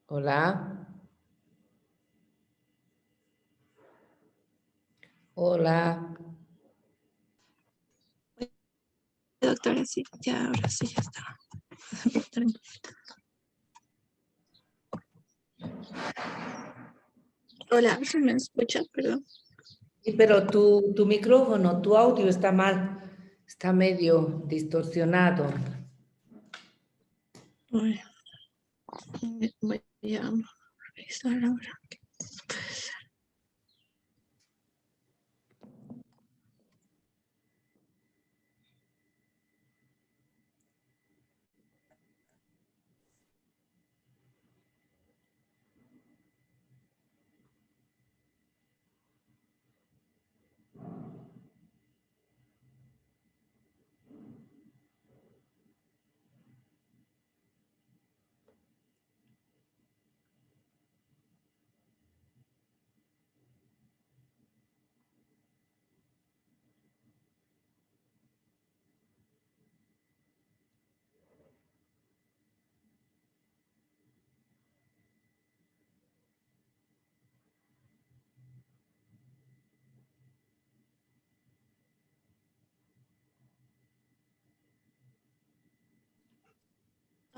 Hola, hola. Doctora, sí, ya, ahora sí, ya está. Hola, ¿se me escucha? Perdón. Sí, pero tu micrófono, tu audio está mal, está medio distorsionado. Voy a revisar ahora.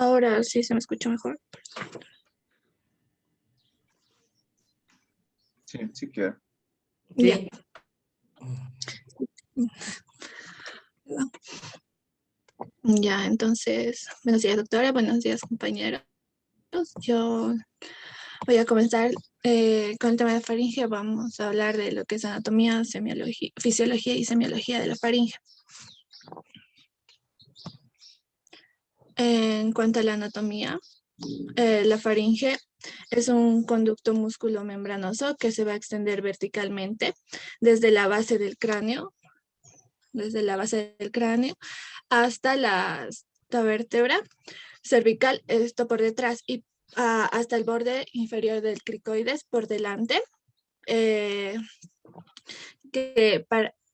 Ahora sí se me escucha mejor. Sí, sí queda. Ya. Sí, Ya, entonces, buenos días, doctora, buenos días, compañeros. Yo voy a comenzar con el tema de faringe. Vamos a hablar de lo que es anatomía, semiología, fisiología y semiología de la faringe. En cuanto a la anatomía, la faringe es un conducto músculo membranoso que se va a extender verticalmente desde la base del cráneo, hasta la vértebra cervical, esto por detrás, y hasta el borde inferior del cricoides por delante.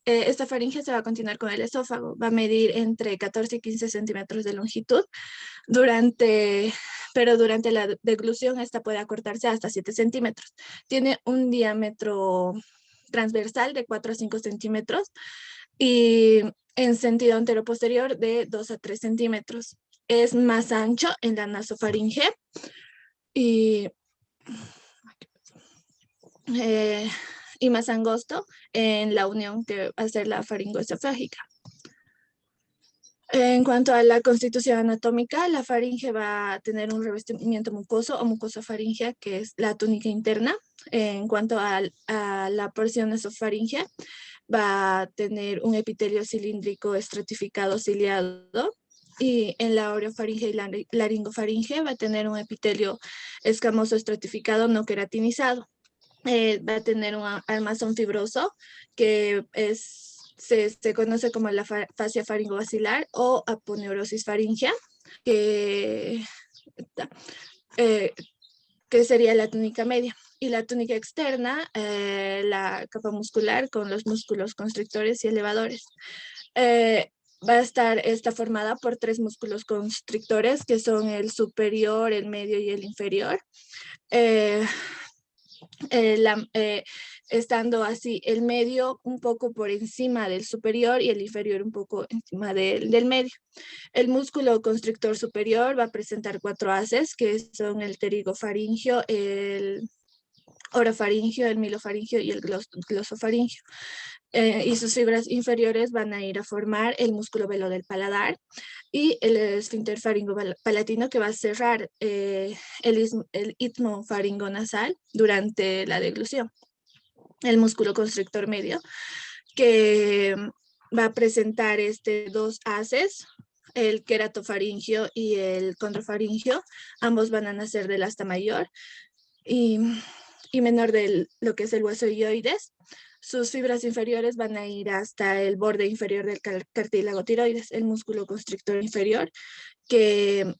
Esta faringe se va a continuar con el esófago, va a medir entre 14 y 15 centímetros de longitud, pero durante la deglución esta puede acortarse hasta 7 centímetros. Tiene un diámetro transversal de 4 a 5 centímetros y en sentido anteroposterior de 2 a 3 centímetros. Es más ancho en la nasofaringe y, eh, y más angosto en la unión que va a ser la faringoesofágica. En cuanto a la constitución anatómica, la faringe va a tener un revestimiento mucoso o mucosofaringea, que es la túnica interna. En cuanto a la porción esofaringea, va a tener un epitelio cilíndrico estratificado ciliado, y en la orofaringe y laringofaringe va a tener un epitelio escamoso estratificado no queratinizado. Va a tener un armazón fibroso que se conoce como la fascia faringobacilar o aponeurosis faringea, que, eh, que sería la túnica media. Y la túnica externa, la capa muscular con los músculos constrictores y elevadores. Eh, está formada por 3 músculos constrictores, que son el superior, el medio y el inferior. Eh, Estando así el medio un poco por encima del superior y el inferior un poco encima del medio. El músculo constrictor superior va a presentar 4 haces, que son el pterigofaringio, el orofaringio, el milofaringio y el glosofaringio. Y sus fibras inferiores van a ir a formar el músculo velo del paladar y el esfínter faringopalatino, que va a cerrar el istmo faringonasal durante la deglución. El músculo constrictor medio, que va a presentar 2 haces, el queratofaringio y el condrofaringio. Ambos van a nacer del asta mayor y menor de lo que es el hueso hyoides. Sus fibras inferiores van a ir hasta el borde inferior del cartílago tiroides, el músculo constrictor inferior, que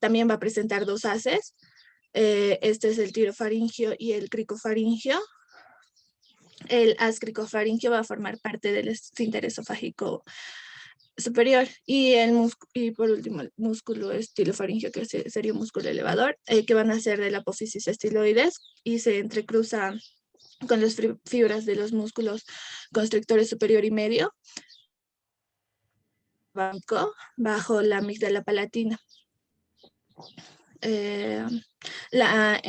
también va a presentar 2 haces. Este es el tirofaringio y el cricofaringio. El haz cricofaringio va a formar parte del esfínter esofágico superior, y por último el músculo estilofaringeo, que sería un músculo elevador, que van a ser de la apófisis estiloides y se entrecruza con las fibras de los músculos constrictores superior y medio bajo la amígdala palatina. En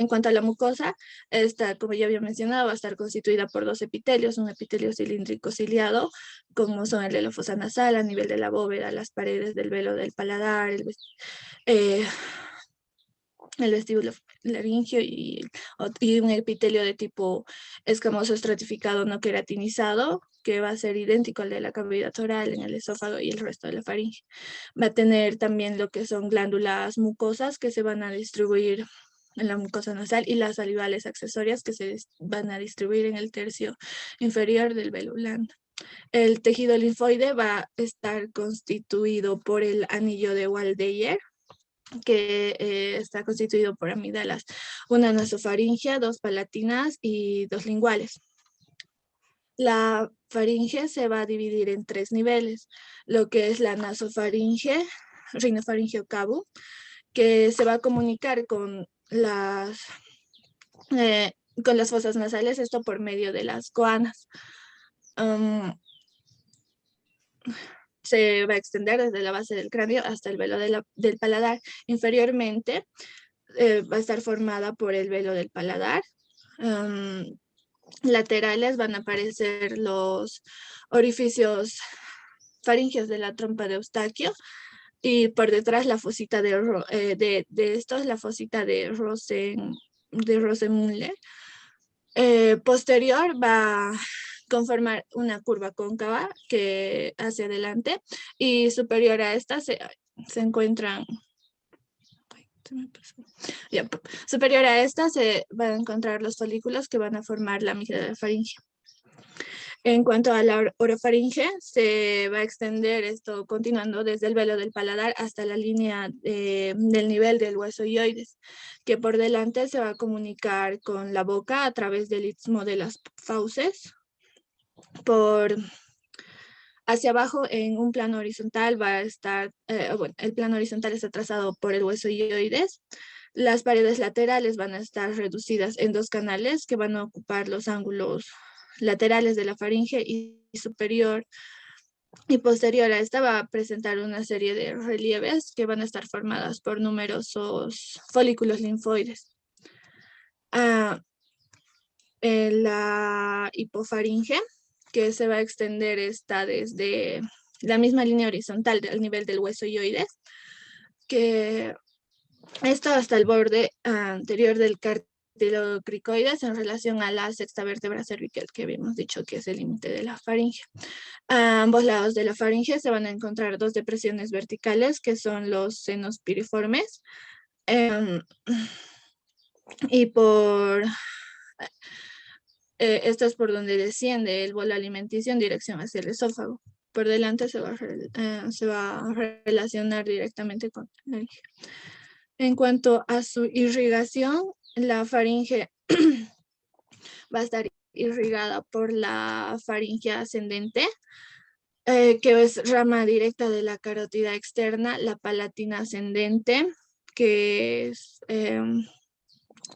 cuanto a la mucosa, esta, como ya había mencionado, va a estar constituida por dos epitelios, un epitelio cilíndrico ciliado, como son el de la fosa nasal, a nivel de la bóveda, las paredes del velo del paladar, el vestíbulo laringio y un epitelio de tipo escamoso estratificado no queratinizado, que va a ser idéntico al de la cavidad oral en el esófago y el resto de la faringe. Va a tener también lo que son glándulas mucosas que se van a distribuir en la mucosa nasal y las salivales accesorias que se van a distribuir en el tercio inferior del velo blando. El tejido linfoide va a estar constituido por el anillo de Waldeyer, que está constituido por amígdalas, una nasofaringia, dos palatinas y dos linguales. La faringe se va a dividir en tres niveles, lo que es la nasofaringe, rinofaringeo cavo, que se va a comunicar con las fosas nasales, esto por medio de las coanas. Se va a extender desde la base del cráneo hasta el velo del paladar. Inferiormente va a estar formada por el velo del paladar. Laterales van a aparecer los orificios faringeos de la trompa de Eustaquio, y por detrás la fosita de estos, la fosita de Rosenmüller. Posterior va a conformar una curva cóncava que hacia adelante, y superior a esta se encuentran... Superior a esta se van a encontrar los folículos que van a formar la amígdala faringea. En cuanto a la orofaringe, se va a extender esto continuando desde el velo del paladar hasta la línea del nivel del hueso hioides, que por delante se va a comunicar con la boca a través del istmo de las fauces. Hacia abajo, en un plano horizontal, va a estar, el plano horizontal está trazado por el hueso hioides. Las paredes laterales van a estar reducidas en dos canales que van a ocupar los ángulos laterales de la faringe, y superior y posterior a esta va a presentar una serie de relieves que van a estar formadas por numerosos folículos linfoides. La hipofaringe, que se va a extender desde la misma línea horizontal al nivel del hueso hioides, que esto hasta el borde anterior del cartilocricoides en relación a la sexta vértebra cervical, que habíamos dicho que es el límite de la faringe. A ambos lados de la faringe se van a encontrar dos depresiones verticales, que son los senos piriformes, y esto es por donde desciende el bolo alimenticio en dirección hacia el esófago. Por delante se va a relacionar directamente con la faringe. En cuanto a su irrigación, la faringe va a estar irrigada por la faringe ascendente, que es rama directa de la carótida externa, la palatina ascendente, que es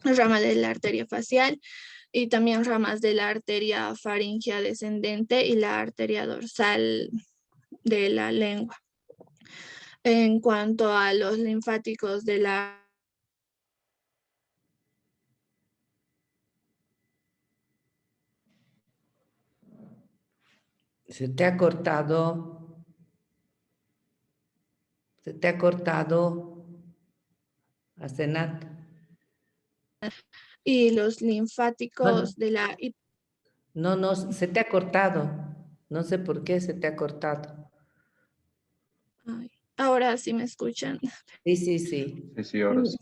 rama de la arteria facial, y también ramas de la arteria faríngea descendente y la arteria dorsal de la lengua. En cuanto a los linfáticos de la... Se te ha cortado. Se te ha cortado, Asenat. Y los linfáticos de la... No, se te ha cortado. No sé por qué se te ha cortado. Ay, ahora sí me escuchan. Sí. Sí, ahora sí.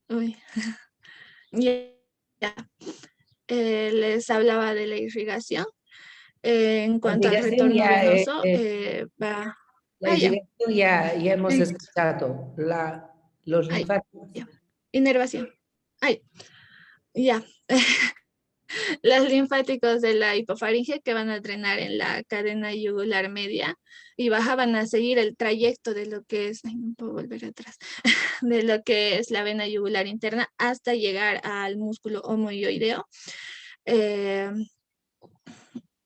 Uy. Ya. Les hablaba de la irrigación. En cuanto al retorno venoso, va... La irrigación ya hemos escuchado. Los linfáticos. Ya. Inervación. Ya. Los linfáticos de la hipofaringe que van a drenar en la cadena yugular media y baja van a seguir el trayecto de lo que es, ay, no puedo volver atrás, de lo que es la vena yugular interna hasta llegar al músculo homoioideo.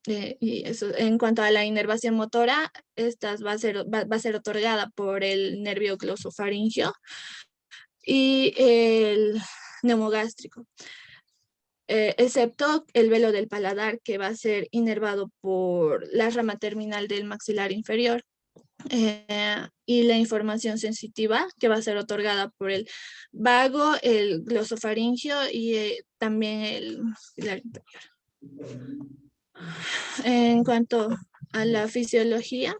Y eso, en cuanto a la inervación motora, esta va a ser otorgada por el nervio glosofaringio y el neumogástrico. Excepto el velo del paladar, que va a ser inervado por la rama terminal del maxilar inferior, y la información sensitiva, que va a ser otorgada por el vago, el glosofaringio y también el maxilar inferior. En cuanto a la fisiología,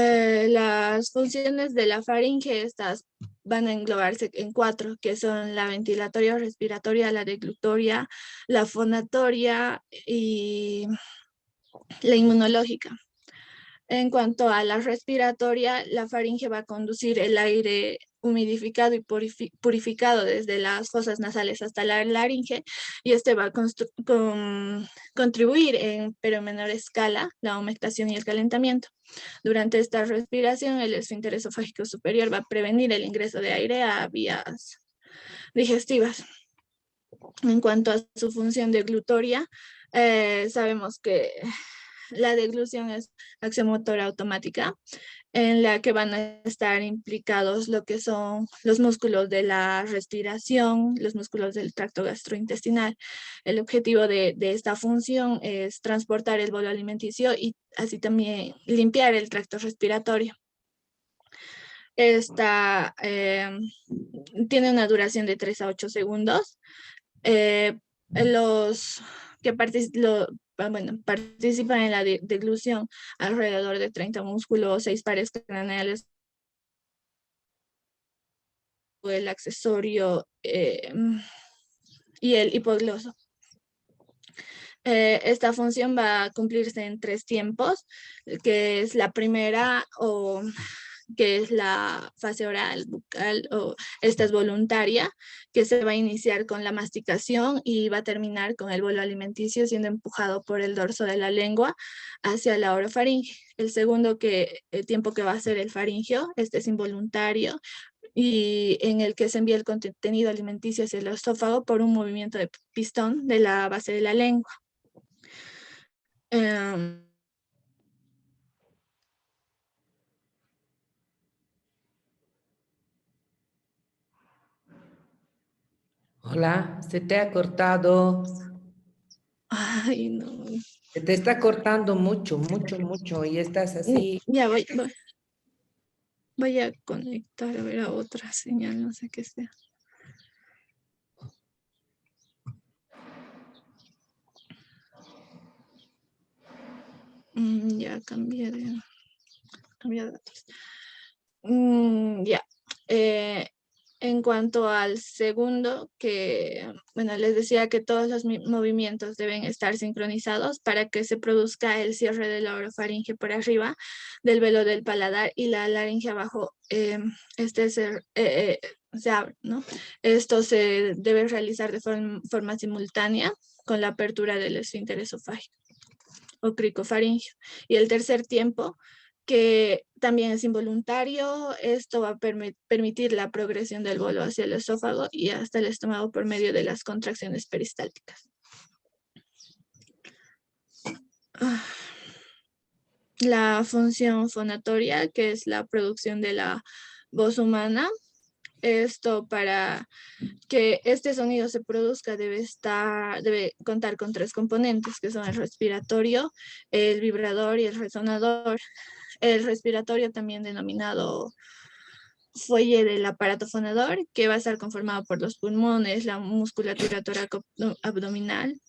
las funciones de la faringe, estas van a englobarse en 4, que son la ventilatoria, respiratoria, la deglutoria, la fonatoria y la inmunológica. En cuanto a la respiratoria, la faringe va a conducir el aire humidificado y purificado desde las fosas nasales hasta la laringe, y este va a contribuir pero en menor escala la humectación y el calentamiento. Durante esta respiración, el esfínter esofágico superior va a prevenir el ingreso de aire a vías digestivas. En cuanto a su función deglutoria, sabemos que la deglución es acción motora automática, en la que van a estar implicados lo que son los músculos de la respiración, los músculos del tracto gastrointestinal. El objetivo de esta función es transportar el bolo alimenticio y así también limpiar el tracto respiratorio. Esta tiene una duración de 3 a 8 segundos. Los que participan en la deglución, alrededor de 30 músculos, 6 pares craneales, el accesorio y el hipogloso. Esta función va a cumplirse en 3 tiempos, que es la primera, que es la fase oral, bucal, o esta es voluntaria, que se va a iniciar con la masticación y va a terminar con el bolo alimenticio siendo empujado por el dorso de la lengua hacia la orofaringe. El segundo tiempo que va a ser el faringio, este es involuntario, y en el que se envía el contenido alimenticio hacia el esófago por un movimiento de pistón de la base de la lengua. Hola, se te ha cortado. Ay, no. Se te está cortando mucho, mucho, mucho y estás así. Ya voy a conectar a ver a otra señal, no sé qué sea. Ya cambié de datos. Ya. En cuanto al segundo, les decía que todos los movimientos deben estar sincronizados para que se produzca el cierre de la orofaringe por arriba del velo del paladar y la laringe abajo. Se abre, ¿no? Esto se debe realizar de forma simultánea con la apertura del esfínter esofágico o cricofaringio. Y el tercer tiempo, que también es involuntario, esto va a permitir la progresión del bolo hacia el esófago y hasta el estómago por medio de las contracciones peristálticas. La función fonatoria, que es la producción de la voz humana. Esto, para que este sonido se produzca, debe contar con 3 componentes, que son el respiratorio, el vibrador y el resonador. El respiratorio, también denominado fuelle del aparato fonador, que va a estar conformado por los pulmones, la musculatura torácico-abdominal,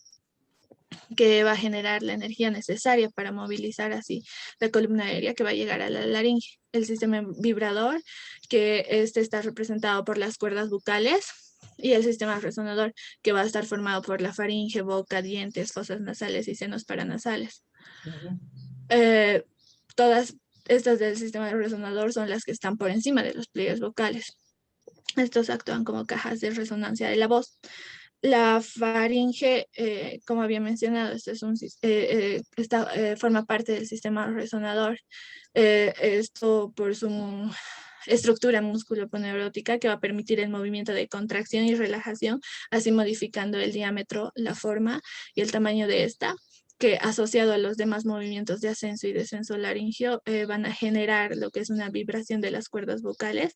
que va a generar la energía necesaria para movilizar así la columna aérea que va a llegar a la laringe. El sistema vibrador, que está representado por las cuerdas bucales, y el sistema resonador, que va a estar formado por la faringe, boca, dientes, fosas nasales y senos paranasales. Todas estas del sistema resonador son las que están por encima de los pliegues vocales. Estos actúan como cajas de resonancia de la voz. La faringe, como había mencionado, este es forma parte del sistema resonador. Esto por su estructura musculoponeurótica que va a permitir el movimiento de contracción y relajación, así modificando el diámetro, la forma y el tamaño de esta, que asociado a los demás movimientos de ascenso y descenso laringio van a generar lo que es una vibración de las cuerdas vocales,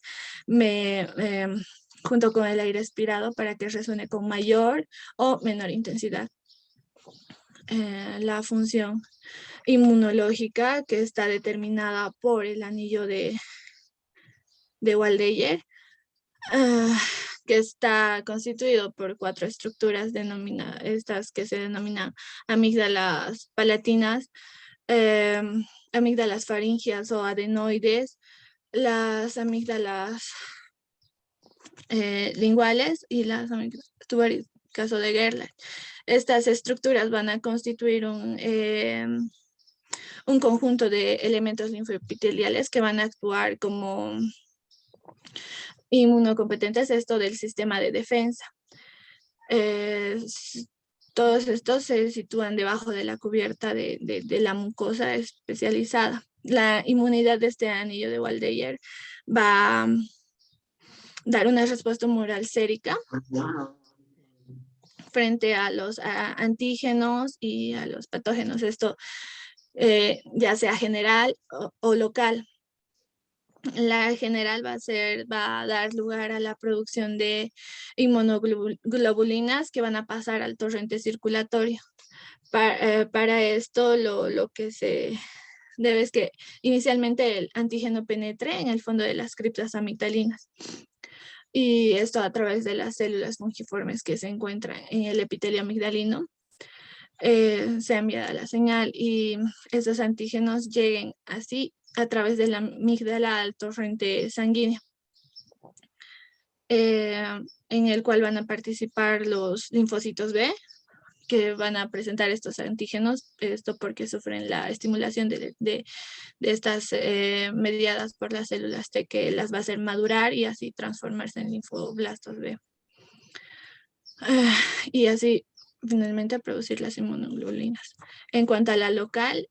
junto con el aire expirado para que resuene con mayor o menor intensidad. La función inmunológica, que está determinada por el anillo de Waldeyer, que está constituido por 4 estructuras denominadas, estas que se denominan amígdalas palatinas, amígdalas faringias o adenoides, las amígdalas linguales y las amígdalas tubulares, caso de Gerlach. Estas estructuras van a constituir un conjunto de elementos linfoepiteliales que van a actuar como inmunocompetentes, esto del sistema de defensa. Todos estos se sitúan debajo de la cubierta de la mucosa especializada. La inmunidad de este anillo de Waldeyer va a dar una respuesta humoral sérica frente a los antígenos y a los patógenos. Esto ya sea general o local. La general va a dar lugar a la producción de inmunoglobulinas que van a pasar al torrente circulatorio. Para esto lo que se debe es que inicialmente el antígeno penetre en el fondo de las criptas amigdalinas. Y esto a través de las células fungiformes que se encuentran en el epitelio amigdalino. Se envía la señal y esos antígenos lleguen así a través de la amígdala al torrente sanguíneo, en el cual van a participar los linfocitos B, que van a presentar estos antígenos, esto porque sufren la estimulación de estas mediadas por las células T, que las va a hacer madurar y así transformarse en linfoblastos B. Y así finalmente a producir las inmunoglobulinas. En cuanto a la local,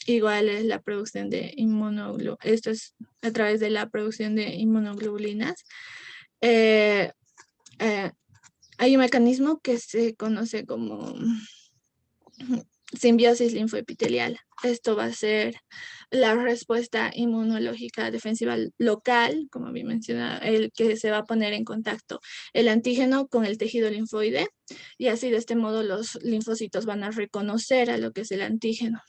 igual es la producción de inmunoglobulinas. Esto es a través de la producción de inmunoglobulinas. Hay un mecanismo que se conoce como simbiosis linfoepitelial. Esto va a ser la respuesta inmunológica defensiva local, como bien mencionado, el que se va a poner en contacto el antígeno con el tejido linfoide, y así de este modo los linfocitos van a reconocer a lo que es el antígeno.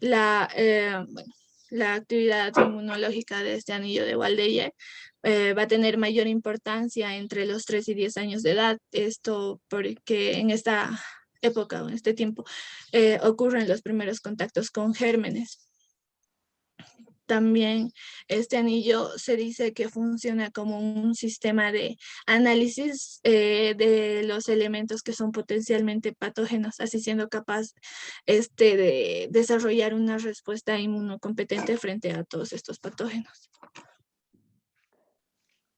La actividad inmunológica de este anillo de Waldeyer va a tener mayor importancia entre los 3 y 10 años de edad. Esto porque en esta época o en este tiempo ocurren los primeros contactos con gérmenes. También este anillo se dice que funciona como un sistema de análisis de los elementos que son potencialmente patógenos, así siendo capaz de desarrollar una respuesta inmunocompetente frente a todos estos patógenos.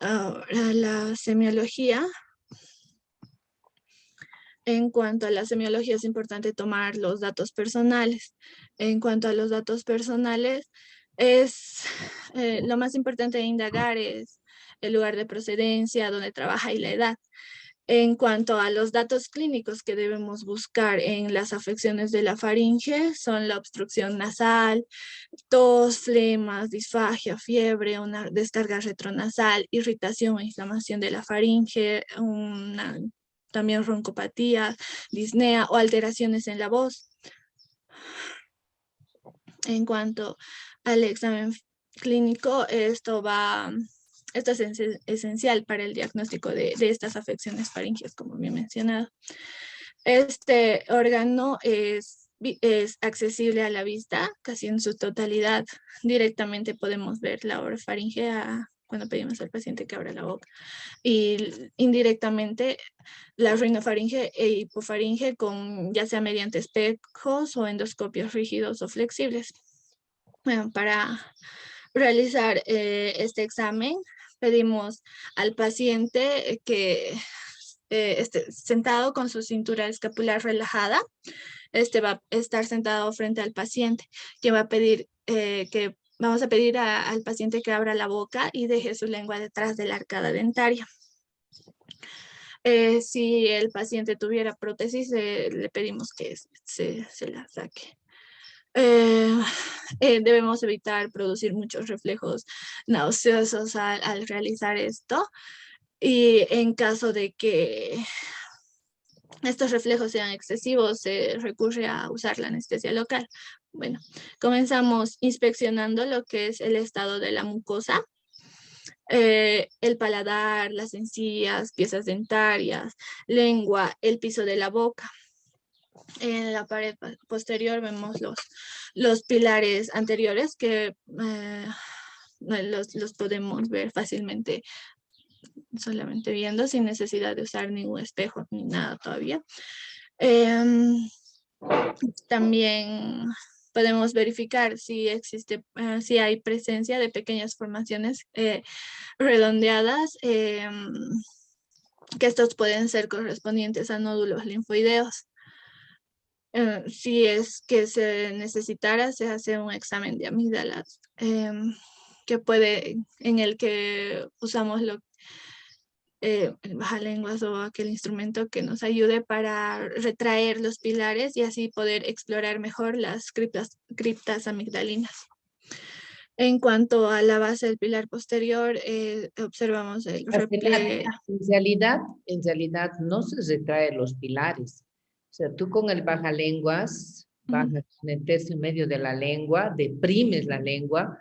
Ahora la semiología. En cuanto a la semiología es importante tomar los datos personales. En cuanto a los datos personales, lo más importante de indagar es el lugar de procedencia, donde trabaja y la edad. En cuanto a los datos clínicos que debemos buscar en las afecciones de la faringe, son la obstrucción nasal, tos, flemas, disfagia, fiebre, una descarga retronasal, irritación o inflamación de la faringe, también roncopatía, disnea o alteraciones en la voz. En cuanto al examen clínico, esto es esencial para el diagnóstico de estas afecciones faringias, como bien mencionado. Este órgano es accesible a la vista, casi en su totalidad. Directamente podemos ver la orofaringe cuando pedimos al paciente que abra la boca. Y indirectamente la rinofaringe e hipofaringe, ya sea mediante espejos o endoscopios rígidos o flexibles. Bueno, para realizar este examen pedimos al paciente que esté sentado con su cintura escapular relajada. Este va a estar sentado frente al paciente, que va a pedir vamos a pedir al paciente que abra la boca y deje su lengua detrás de la arcada dentaria. Si el paciente tuviera prótesis, le pedimos que se la saque. Debemos evitar producir muchos reflejos nauseosos al realizar esto. Y en caso de que estos reflejos sean excesivos, se recurre a usar la anestesia local. Bueno, comenzamos inspeccionando lo que es el estado de la mucosa, el paladar, las encías, piezas dentarias, lengua, el piso de la boca. En la pared posterior vemos los pilares anteriores que los podemos ver fácilmente solamente viendo, sin necesidad de usar ningún espejo ni nada todavía. También podemos verificar si existe, si hay presencia de pequeñas formaciones redondeadas, que estos pueden ser correspondientes a nódulos linfoideos. Si es que se necesitara, se hace un examen de amígdalas, en el que usamos el bajalenguas o aquel instrumento que nos ayude para retraer los pilares y así poder explorar mejor las criptas amigdalinas. En cuanto a la base del pilar posterior, observamos el repliegue. En realidad no se retrae los pilares. O sea, tú con el bajalenguas bajas en el tercio medio de la lengua, deprimes la lengua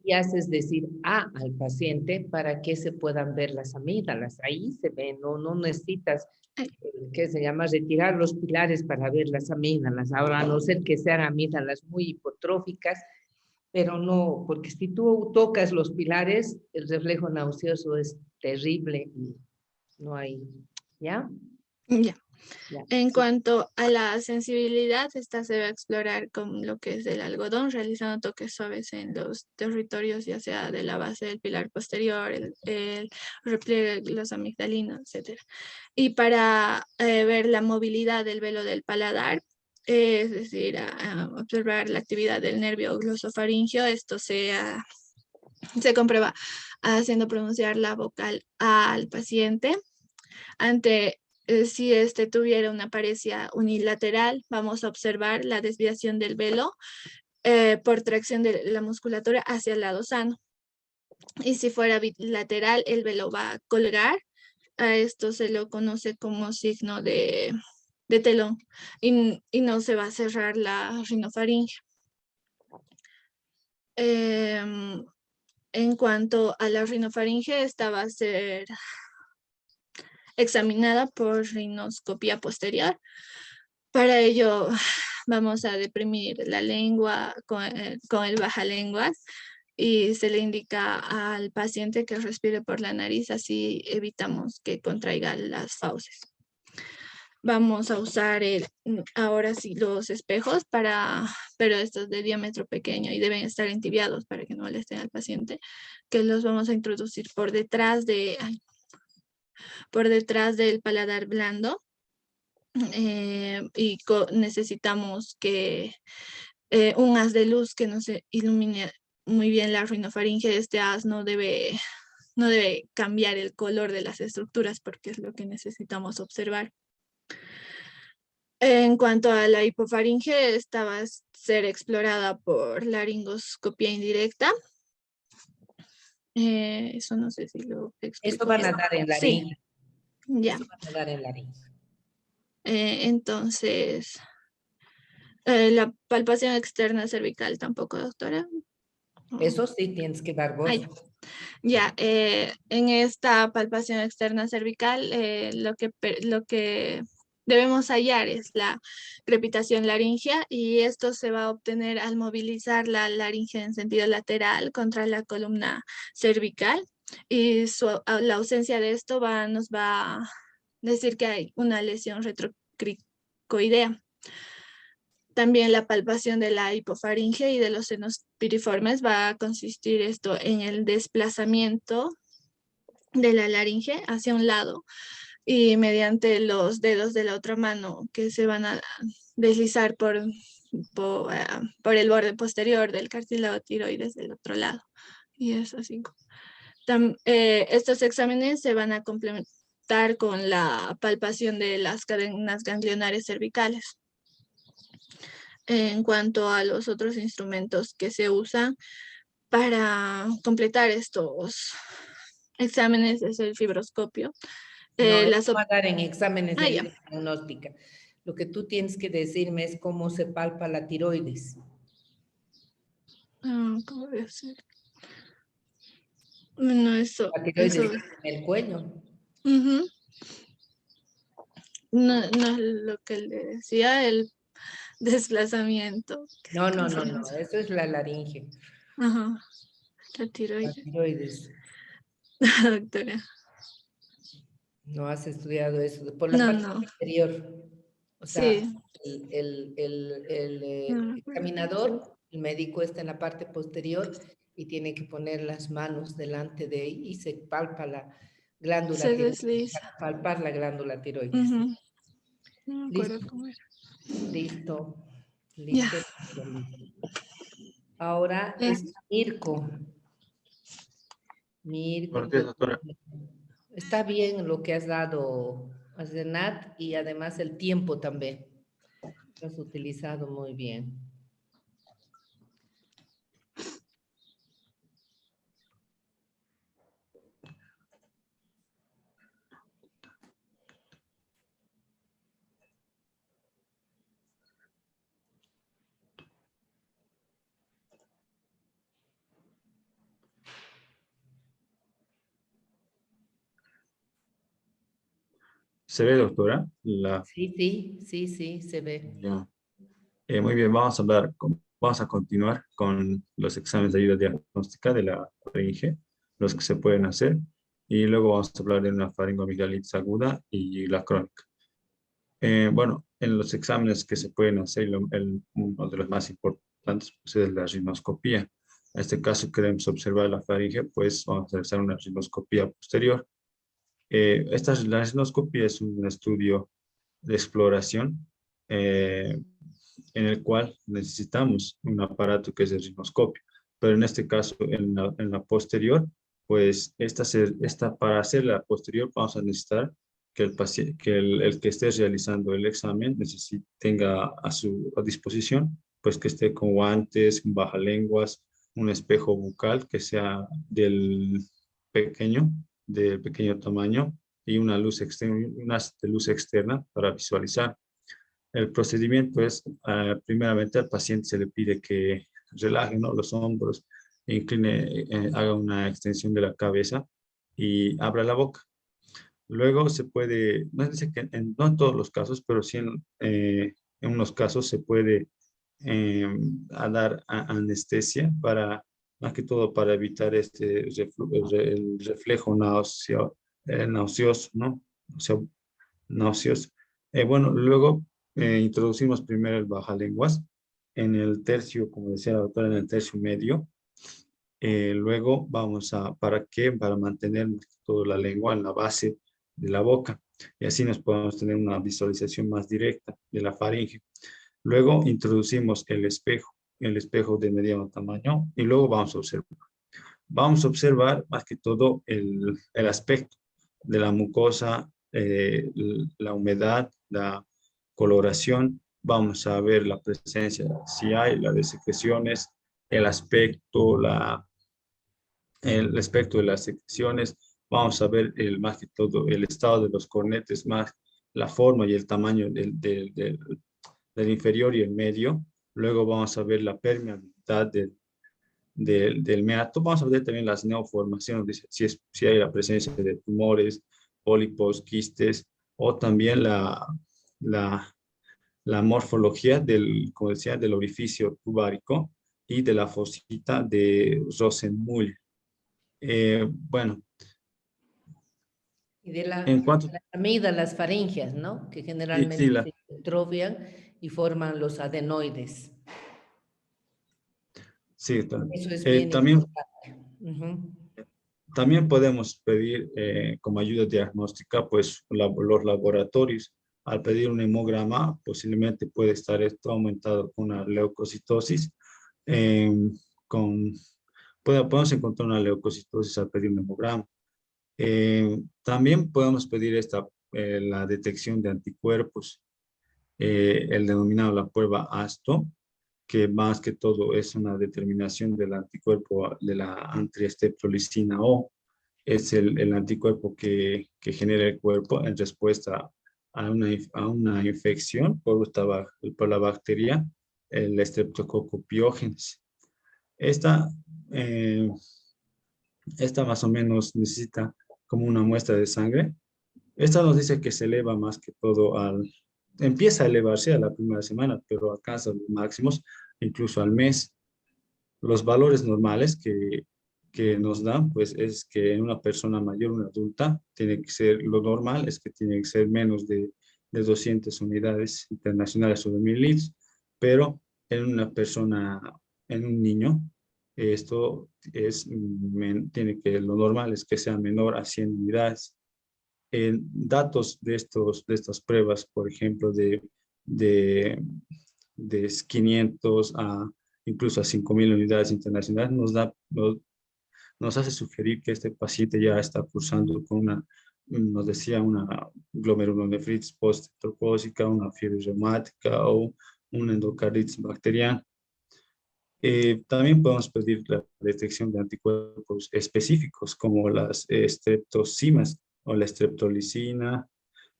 y haces decir al paciente para que se puedan ver las amígdalas. Ahí se ven, no necesitas, que se llama retirar los pilares para ver las amígdalas. Ahora, a no ser que sean amígdalas muy hipotróficas, pero no, porque si tú tocas los pilares, el reflejo nauseoso es terrible y no hay, ¿ya? Ya. Ya. En cuanto a la sensibilidad, esta se va a explorar con lo que es el algodón, realizando toques suaves en los territorios, ya sea de la base del pilar posterior, el repliegue, los amigdalinos, etc. Y para ver la movilidad del velo del paladar, es decir, a observar la actividad del nervio glosofaringeo, esto se comprueba haciendo pronunciar la vocal al paciente. Si este tuviera una paresia unilateral, vamos a observar la desviación del velo por tracción de la musculatura hacia el lado sano. Y si fuera bilateral, el velo va a colgar. A esto se lo conoce como signo de telón y no se va a cerrar la rinofaringe. En cuanto a la rinofaringe, esta va a ser examinada por rinoscopía posterior. Para ello vamos a deprimir la lengua con el bajalenguas y se le indica al paciente que respire por la nariz, así evitamos que contraiga las fauces. Vamos a usar ahora sí los espejos, pero estos de diámetro pequeño y deben estar entibiados para que no molesten al paciente, que los vamos a introducir por detrás del paladar blando. Y necesitamos que un haz de luz que nos ilumine muy bien la rinofaringe. Este haz no debe cambiar el color de las estructuras porque es lo que necesitamos observar. En cuanto a la hipofaringe, esta va a ser explorada por laringoscopía indirecta. Eso no sé si lo explico. Esto van a dar en laringe. Sí. Ya. Esto van a dar en laringe. Entonces, la palpación externa cervical tampoco, doctora. Eso sí tienes que dar voz. Ya, en esta palpación externa cervical, lo que debemos hallar es la crepitación laringea y esto se va a obtener al movilizar la laringe en sentido lateral contra la columna cervical y la ausencia de esto nos va a decir que hay una lesión retrocricoidea. También la palpación de la hipofaringe y de los senos piriformes va a consistir esto en el desplazamiento de la laringe hacia un lado y mediante los dedos de la otra mano que se van a deslizar por el borde posterior del cartílago tiroides del otro lado. Y es así. Estos exámenes se van a complementar con la palpación de las cadenas ganglionares cervicales. En cuanto a los otros instrumentos que se usan para completar estos exámenes es el fibroscopio. No, eso va a dar en exámenes de ya. ayuda diagnóstica. Lo que tú tienes que decirme es cómo se palpa la tiroides. ¿Cómo voy a hacer? No, eso. La tiroides está en el cuello. No, no es lo que le decía, el desplazamiento. No, eso es la laringe. Ajá, la La tiroides. tiroides. Doctora. No has estudiado eso. Por la parte superior. O sea, sí. el No, examinador, el médico está en la parte posterior y tiene que poner las manos delante de él y se palpa la glándula se tiroides. desliza. Para palpar la glándula tiroides. No me acuerdo Listo. cómo era. Listo. Ya. Listo. Ahora es Mirko. Buenos días, doctora. Está bien lo que has dado a Senat y además el tiempo también. Lo has utilizado muy bien. ¿Se ve, doctora? Sí, se ve. Ya. Muy bien, vamos a continuar con los exámenes de ayuda diagnóstica de la faringe, los que se pueden hacer, y luego vamos a hablar de una faringoamigdalitis aguda y la crónica. Bueno, en los exámenes que se pueden hacer, uno de los más importantes pues, es la rinoscopía. En este caso queremos observar la faringe, pues vamos a realizar una rinoscopía posterior. La rinoscopía es un estudio de exploración en el cual necesitamos un aparato que es el rinoscopio, pero en este caso, en la posterior, pues para hacer la posterior vamos a necesitar que el paciente, el que esté realizando el examen tenga a disposición, pues que esté con guantes, con bajalenguas, un espejo bucal que sea del pequeño tamaño y una luz externa para visualizar. El procedimiento es, primeramente al paciente se le pide que relaje, ¿no?, los hombros, incline, haga una extensión de la cabeza y abra la boca. Luego se puede, no dice que no en todos los casos, pero sí en unos casos se puede dar anestesia más que todo para evitar el reflejo nauseoso, ¿no? O sea, nauseoso. Bueno, luego introducimos primero el bajalenguas en el tercio, como decía la doctora, en el tercio medio. Luego ¿para qué? Para mantener toda la lengua en la base de la boca y así nos podemos tener una visualización más directa de la faringe. Luego introducimos el espejo de mediano tamaño y luego vamos a observar. Vamos a observar más que todo el aspecto de la mucosa, la humedad, la coloración. Vamos a ver la presencia, si hay la de secreciones, el aspecto de las secreciones. Vamos a ver más que todo el estado de los cornetes, más la forma y el tamaño del inferior y el medio. Luego vamos a ver la permeabilidad del meato. Vamos a ver también las neoformaciones, si hay la presencia de tumores, pólipos, quistes, o también la morfología como decía, del orificio tubárico y de la fosita de Rosenmuller. Bueno, Y de en cuanto... las amígdalas faringeas, ¿no? Que Sí, sí, generalmente se atrofian y forman los adenoides. sí, Eso es bien también importante. También podemos pedir como ayuda diagnóstica, pues los laboratorios. Al pedir un hemograma, posiblemente puede estar esto aumentado con una leucocitosis. eh, con, podemos encontrar una leucocitosis al pedir un hemograma. También podemos pedir la detección de anticuerpos, el denominado la prueba ASTO, que más que todo es una determinación del anticuerpo de la antistreptolicina O. Es el anticuerpo que genera el cuerpo en respuesta a una infección por la bacteria, el Streptococcus pyogenes. Esta, eh, esta más o menos necesita como una muestra de sangre. Esta nos dice que se eleva más que todo empieza a elevarse a la primera semana, pero alcanza los máximos incluso al mes. Los valores normales que nos dan, pues es que en una persona mayor, una adulta, tiene que ser, lo normal es que tiene que ser menos de 200 unidades internacionales sobre mililitros, pero en una persona, en un niño, esto lo normal es que sea menor a 100 unidades. Datos de estas pruebas, por ejemplo, de, de 500 a incluso a 5.000 unidades internacionales, nos hace sugerir que este paciente ya está cursando con nos decía, una glomerulonefritis post-trocósica, una fiebre reumática o una endocarditis bacteriana. También podemos pedir la detección de anticuerpos específicos como las streptosinas o la streptolicina,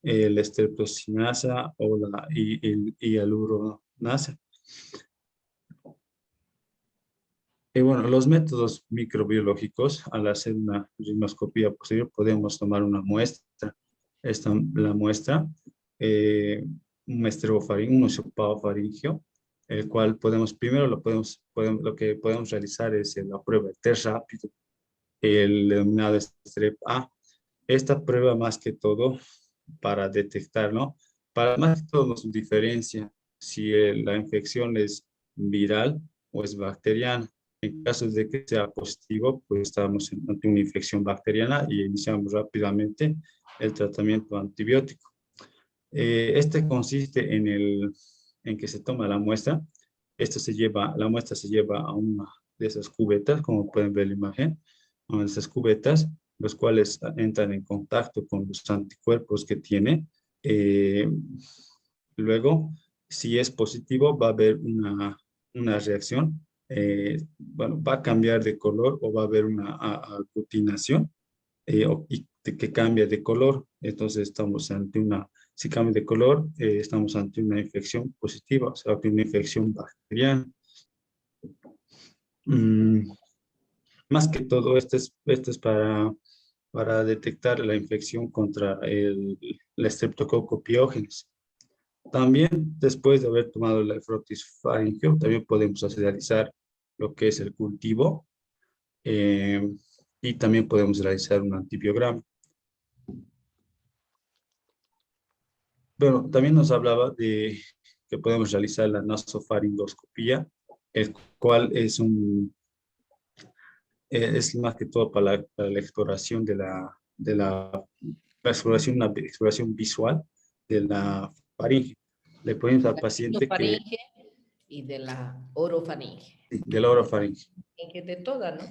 la streptocinasa o la hialuronasa. Y bueno, los métodos microbiológicos, al hacer una rinoscopía posterior, podemos tomar una muestra. La muestra, un un hisopado faríngeo, el cual lo que podemos realizar es la prueba de test rápido, el denominado Strep A. Esta prueba más que todo para detectar, ¿no? Para más que todo nos diferencia si la infección es viral o es bacteriana. En caso de que sea positivo, pues estamos ante una infección bacteriana y iniciamos rápidamente el tratamiento antibiótico. Este consiste en que se toma la muestra. La muestra se lleva a una de esas cubetas, como pueden ver en la imagen, una de esas cubetas, los cuales entran en contacto con los anticuerpos que tiene. Eh, Luego, si es positivo, va a haber una reacción. Bueno, va a cambiar de color o va a haber una aglutinación que cambia de color. Entonces, si cambia de color, estamos ante una infección positiva, o sea, una infección bacteriana. Más que todo, esto es para detectar la infección contra la Streptococcus pyogenes. También, después de haber tomado el nefrotis faríngeo, también podemos realizar lo que es el cultivo y también podemos realizar un antibiograma. Bueno, también nos hablaba de que podemos realizar la nasofaringoscopía, el cual es más que todo para la exploración una exploración visual de la faringe. Le ponemos al paciente faringe y de la orofaringe. De la orofaringe. De toda, ¿no?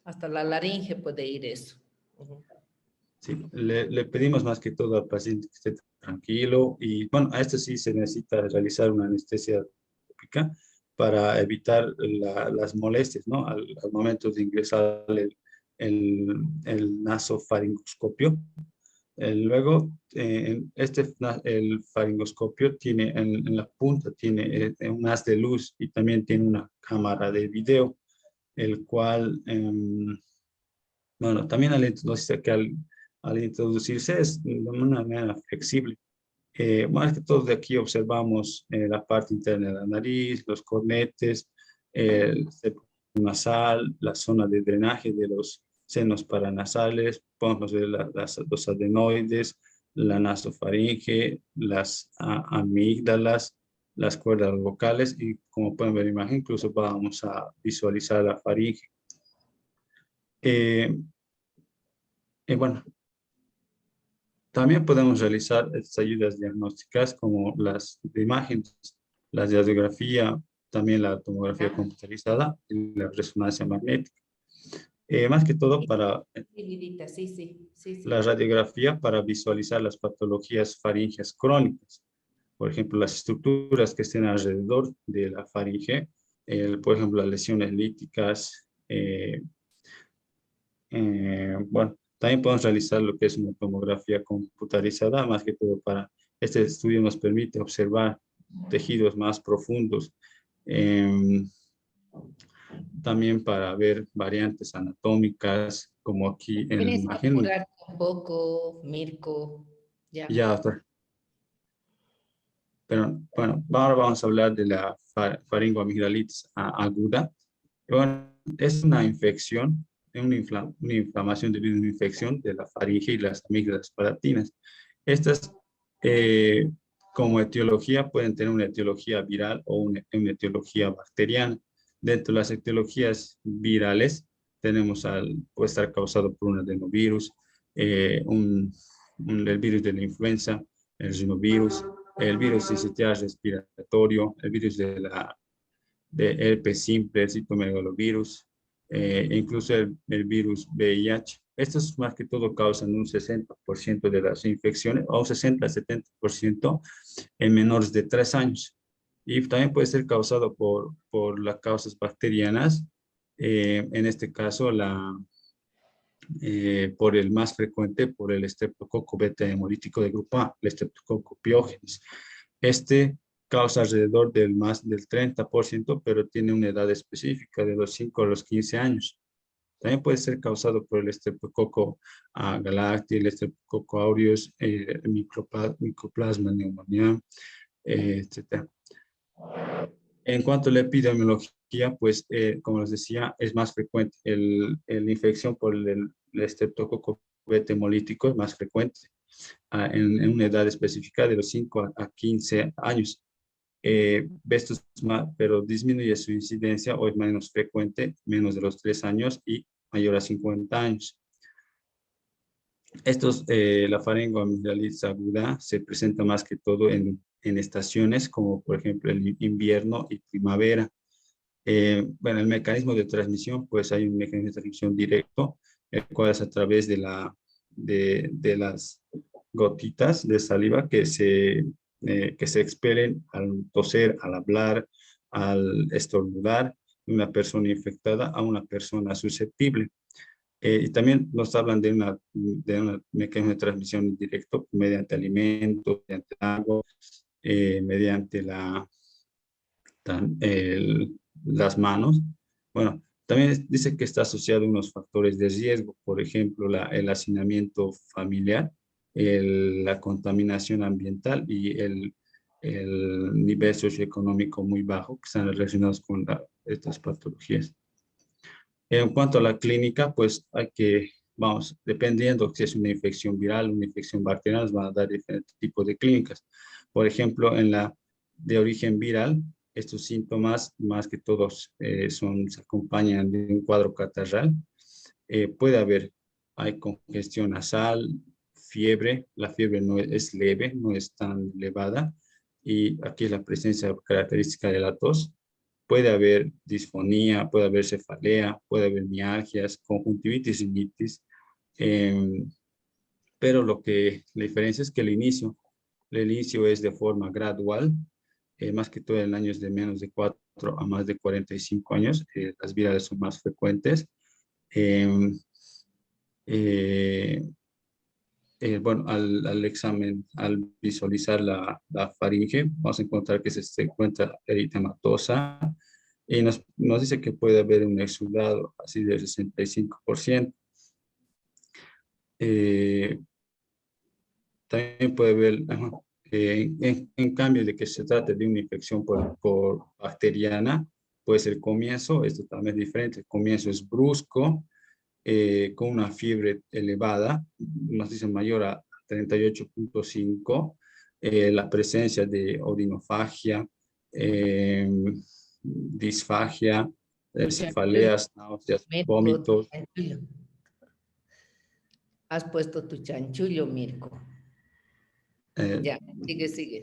Hasta la laringe puede ir eso. Sí, le pedimos más que todo al paciente que esté tranquilo y bueno, a esto sí se necesita realizar una anestesia tópica para evitar las molestias, ¿no? Al momento de ingresar el nasofaringoscopio. Luego, el faringoscopio tiene en la punta tiene un haz de luz y también tiene una cámara de video, el cual, bueno, también al introducirse es de una manera flexible. Más que todo de aquí observamos la parte interna de la nariz, los cornetes, el septo nasal, la zona de drenaje de los senos paranasales, podemos ver los adenoides, la nasofaringe, las amígdalas, las cuerdas vocales y como pueden ver en la imagen, incluso vamos a visualizar la faringe. bueno, también podemos realizar estas ayudas diagnósticas como las de imágenes, la radiografía, también la tomografía computarizada y la resonancia magnética. Más que todo para Sí, Lidita, sí, sí, sí, sí. la radiografía para visualizar las patologías faríngeas crónicas. Por ejemplo, las estructuras que estén alrededor de la faringe, por ejemplo, las lesiones líticas. Bueno, también podemos realizar lo que es una tomografía computarizada, más que todo para este estudio nos permite observar tejidos más profundos. em, También para ver variantes anatómicas, como aquí en la Tienes que imagen. apurarte un poco, Mirko. Ya. Ya, doctor. Pero bueno, ahora vamos a hablar de la faringoamigdalitis aguda. Bueno, es una infección, una inflamación debido a una infección de la faringe y las amígdalas palatinas. Estas, eh, como etiología, pueden tener una etiología viral o una etiología bacteriana. Dentro de las etiologías virales, puede estar causado por un adenovirus, el virus de la influenza, el rinovirus, el virus sincitial respiratorio, el virus de herpes simple, el citomegalovirus, incluso el virus VIH. Estos más que todo causan un 60% de las infecciones, o un 60-70% en menores de 3 años. Y también puede ser causado por las causas bacterianas, en este caso por el más frecuente, por el estreptococo beta hemolítico de grupo A, el estreptococo piógenes. Este causa alrededor del más del 30%, pero tiene una edad específica de los 5 a los 15 años. También puede ser causado por el estreptococo galacti, el estreptococo aureus, micoplasma pneumoniae, etc. En cuanto a la epidemiología, pues, como les decía, es más frecuente. La infección por el estreptococo beta hemolítico es más frecuente en una edad específica de los 5 a 15 años. Esto es más, pero disminuye su incidencia o es menos frecuente, menos de los 3 años y mayor a 50 años. La faringoamigdalitis aguda se presenta más que todo en estaciones como por ejemplo el invierno y primavera. Bueno, el mecanismo de transmisión, pues hay un mecanismo de transmisión directo, el cual es a través de las gotitas de saliva que se expelen al toser, al hablar, al estornudar de una persona infectada a una persona susceptible. Y también nos hablan de un mecanismo de transmisión directo mediante alimentos, mediante agua, mediante las manos. Bueno, también dice que está asociado a unos factores de riesgo, por ejemplo, el hacinamiento familiar, la contaminación ambiental y el nivel socioeconómico muy bajo que están relacionados con estas patologías. En cuanto a la clínica, pues vamos, dependiendo si es una infección viral, una infección bacteriana, nos van a dar diferentes tipos de clínicas. Por ejemplo, en la de origen viral, estos síntomas, más que todos, se acompañan de un cuadro catarral. Hay congestión nasal, fiebre. La fiebre no es leve, no es tan elevada. Y aquí es la presencia característica de la tos. Puede haber disfonía, puede haber cefalea, puede haber mialgias, conjuntivitis, rinitis, pero la diferencia es que el inicio es de forma gradual, más que todo en años de menos de 4 a más de 45 años, las virales son más frecuentes. Em, eh, bueno, al examen, al visualizar la faringe, vamos a encontrar que se encuentra eritematosa y nos dice que puede haber un exudado así del 65%. Eh, También puede haber, en cambio de que se trate de una infección por bacteriana, pues el comienzo es totalmente diferente. El comienzo es brusco, con una fiebre elevada, nos dicen mayor a 38.5, la presencia de odinofagia, disfagia, cefaleas, náuseas, Médico, vómitos. tranquilo. Has puesto tu chanchullo, Mirko. Eh, Ya, sigue.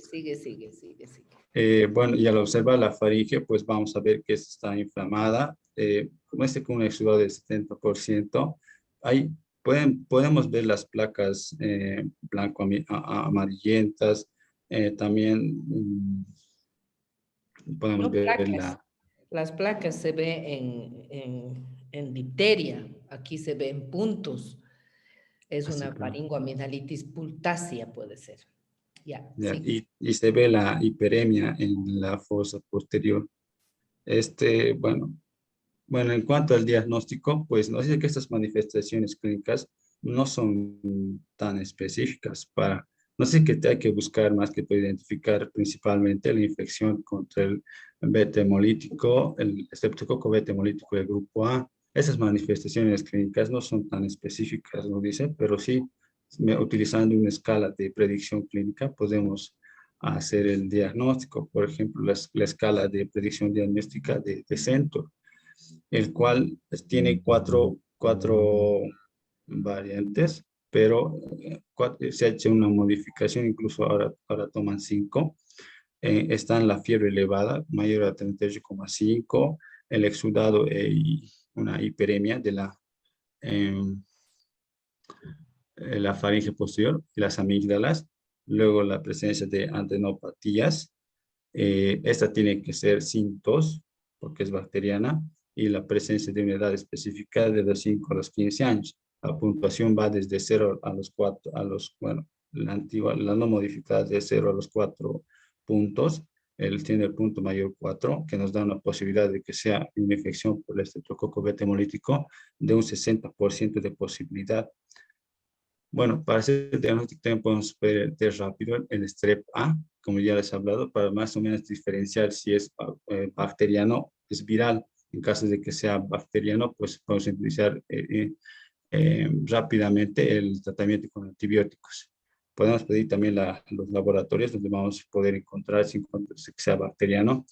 Bueno, y al observar la faringe, pues vamos a ver que está inflamada. Como con un exudado del 70%, ahí podemos ver las placas amarillentas. También podemos No ver placas. Las placas se ve en difteria. Aquí se ve en puntos. Es así una claro, faringoamidalitis pultácea, puede ser. Ya, ya, sí. y se ve la hiperemia en la fosa posterior. Bueno, bueno, en cuanto al diagnóstico, pues no sé que estas manifestaciones clínicas no son tan específicas para, no sé que te hay que buscar más que para identificar principalmente la infección contra el beta hemolítico, el estreptococo beta hemolítico del grupo A. Esas manifestaciones clínicas no son tan específicas, lo dice, pero sí, utilizando una escala de predicción clínica, podemos hacer el diagnóstico. Por ejemplo, la escala de predicción diagnóstica de Centor, el cual pues, tiene cuatro variantes, pero se ha hecho una modificación, incluso ahora toman 5. Está en la fiebre elevada, mayor a 38,5, el exudado y una hiperemia de la faringe posterior y las amígdalas, luego la presencia de adenopatías. Esta tiene que ser sin tos, porque es bacteriana, y la presencia de una edad específica de los 5 a los 15 años. La puntuación va desde 0 a los 4, bueno, la antigua, la no modificada de 0 a los 4 puntos. Él tiene el punto mayor 4, que nos da una posibilidad de que sea una infección por el estreptococo beta hemolítico de un 60% de posibilidad. Bueno, para hacer el diagnóstico también podemos ver rápido el strep A, como ya les he hablado, para más o menos diferenciar si es bacteriano o es viral. En caso de que sea bacteriano, pues podemos utilizar rápidamente el tratamiento con antibióticos. Podemos pedir también los laboratorios donde vamos a poder encontrar, si encontramos que sea bacteriano,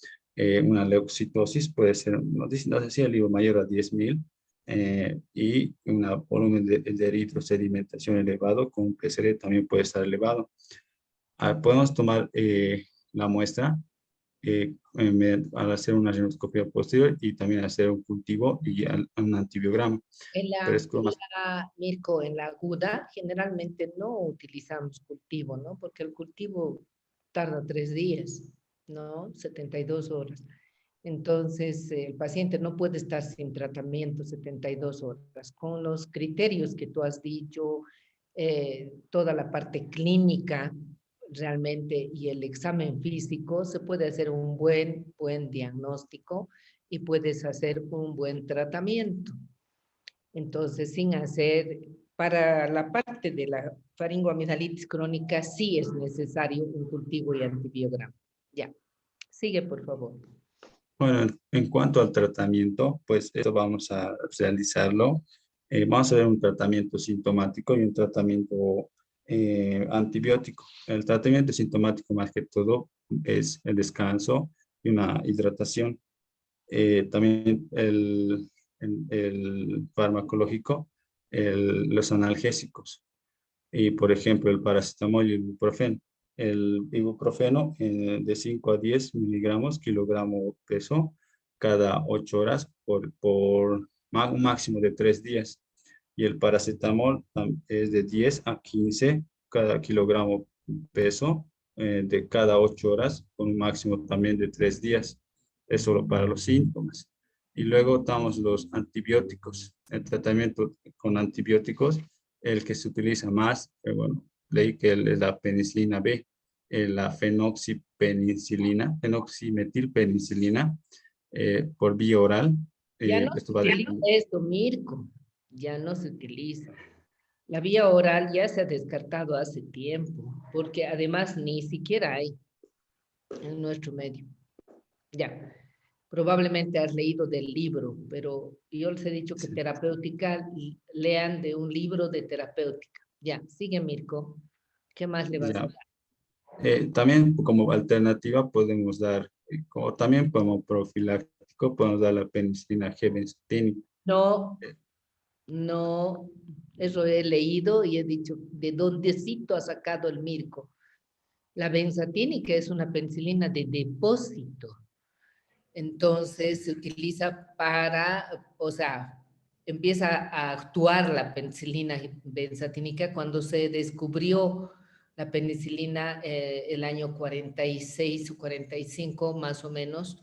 una leucocitosis, puede ser, no sé si el libro mayor a 10.000, y un volumen de eritrosedimentación elevado, con un PCR también puede estar elevado. Podemos tomar la muestra al hacer una rinoscopia posterior y también hacer un cultivo y un antibiograma. Pero es como más. Mirko, en la aguda generalmente no utilizamos cultivo, ¿no? Porque el cultivo tarda 3 días, ¿no? 72 horas. Entonces, el paciente no puede estar sin tratamiento 72 horas. Con los criterios que tú has dicho, toda la parte clínica realmente y el examen físico, se puede hacer un buen diagnóstico y puedes hacer un buen tratamiento. Entonces, sin hacer, para la parte de la faringoamidalitis crónica, sí es necesario un cultivo y antibiograma. Ya, sigue por favor. Bueno, en cuanto al tratamiento, pues esto vamos a realizarlo. Vamos a ver un tratamiento sintomático y un tratamiento antibiótico. El tratamiento sintomático más que todo es el descanso y una hidratación. También el farmacológico, los analgésicos. Y por ejemplo, el paracetamol y el ibuprofeno. El ibuprofeno de 5 a 10 miligramos kilogramo peso cada 8 horas por un máximo de 3 días. Y el paracetamol es de 10 a 15 cada kilogramo peso de cada 8 horas con un máximo también de 3 días. Es solo para los síntomas. Y luego estamos los antibióticos. El tratamiento con antibióticos, el que se utiliza más, bueno, leí que es la penicilina B, la fenoximetilpenicilina por vía oral. Ya no Esto se va de. utiliza esto, Mirko, ya no se utiliza. La vía oral ya se ha descartado hace tiempo, porque además ni siquiera hay en nuestro medio. Ya, probablemente has leído del libro, pero yo les he dicho que terapéutica, lean de un libro de terapéutica. Ya, sigue Mirko. ¿Qué más le vas a Ya. dar? También como alternativa podemos dar, o también como profiláctico, podemos dar la penicilina G-benzatínica. No, No, eso he leído y he dicho, ¿de dóndecito ha sacado el Mirko? La benzatínica es una penicilina de depósito. Entonces se utiliza para, o sea, empieza a actuar la penicilina benzatínica cuando se descubrió la penicilina el año 46 o 45 más o menos.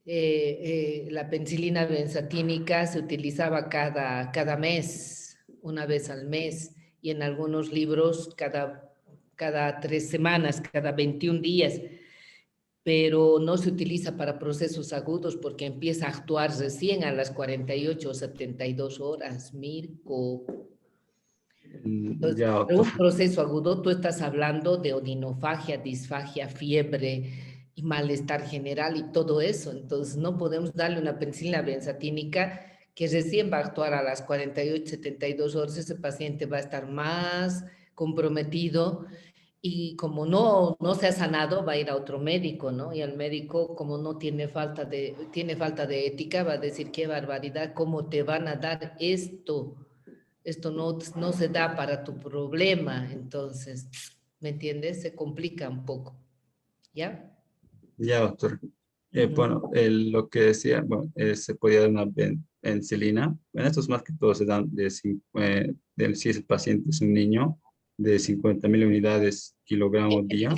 La penicilina benzatínica se utilizaba cada mes, una vez al mes, y en algunos libros cada 3 semanas, cada 21 días, pero no se utiliza para procesos agudos porque empieza a actuar recién a las 48 o 72 horas, Mirko. Entonces, Ya, para un doctor. proceso agudo, tú estás hablando de odinofagia, disfagia, fiebre y malestar general y todo eso. Entonces, no podemos darle una penicilina benzatínica que recién va a actuar a las 48, 72 horas. Ese paciente va a estar más comprometido y como no se ha sanado, va a ir a otro médico, ¿no? Y el médico, como no tiene falta de ética, va a decir, qué barbaridad, ¿cómo te van a dar esto? Esto no se da para tu problema, entonces, ¿me entiendes? Se complica un poco, ¿ya? Ya, doctor. Ujú. Bueno, lo que decía, bueno, se podía dar una penicilina. Bueno, estos más que todo se dan si el paciente es un niño, de 50.000 unidades kilogramos día.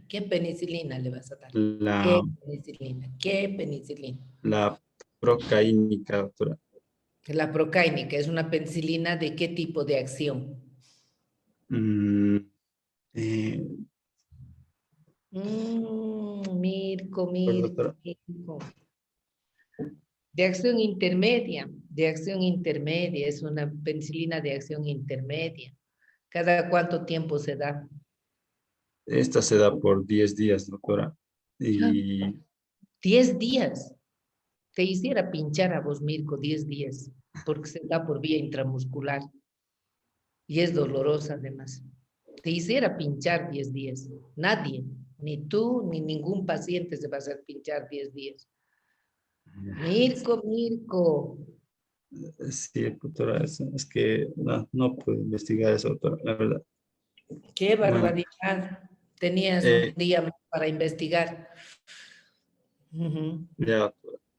¿Qué penicilina le vas a dar? ¿Qué La, penicilina? ¿Qué penicilina? la procaínica, doctora. La procáinica es una penicilina de qué tipo de acción. Mm, eh, Mirko, pues, Mirko, doctora, Mirko. De acción intermedia, es una penicilina de acción intermedia. ¿Cada cuánto tiempo se da? esta se da por 10 días, doctora. Ah, Y 10 días. Te hiciera pinchar a vos, Mirko, 10 días, porque se da por vía intramuscular y es dolorosa además. Te hiciera pinchar 10 días. Nadie, ni tú, ni ningún paciente se va a hacer pinchar 10 días. Mirko, Mirko, sí, doctora, es que no puedo investigar eso, doctora, la verdad. qué Bueno, barbaridad. Tenías un eh, día más para investigar. Ujú. ya,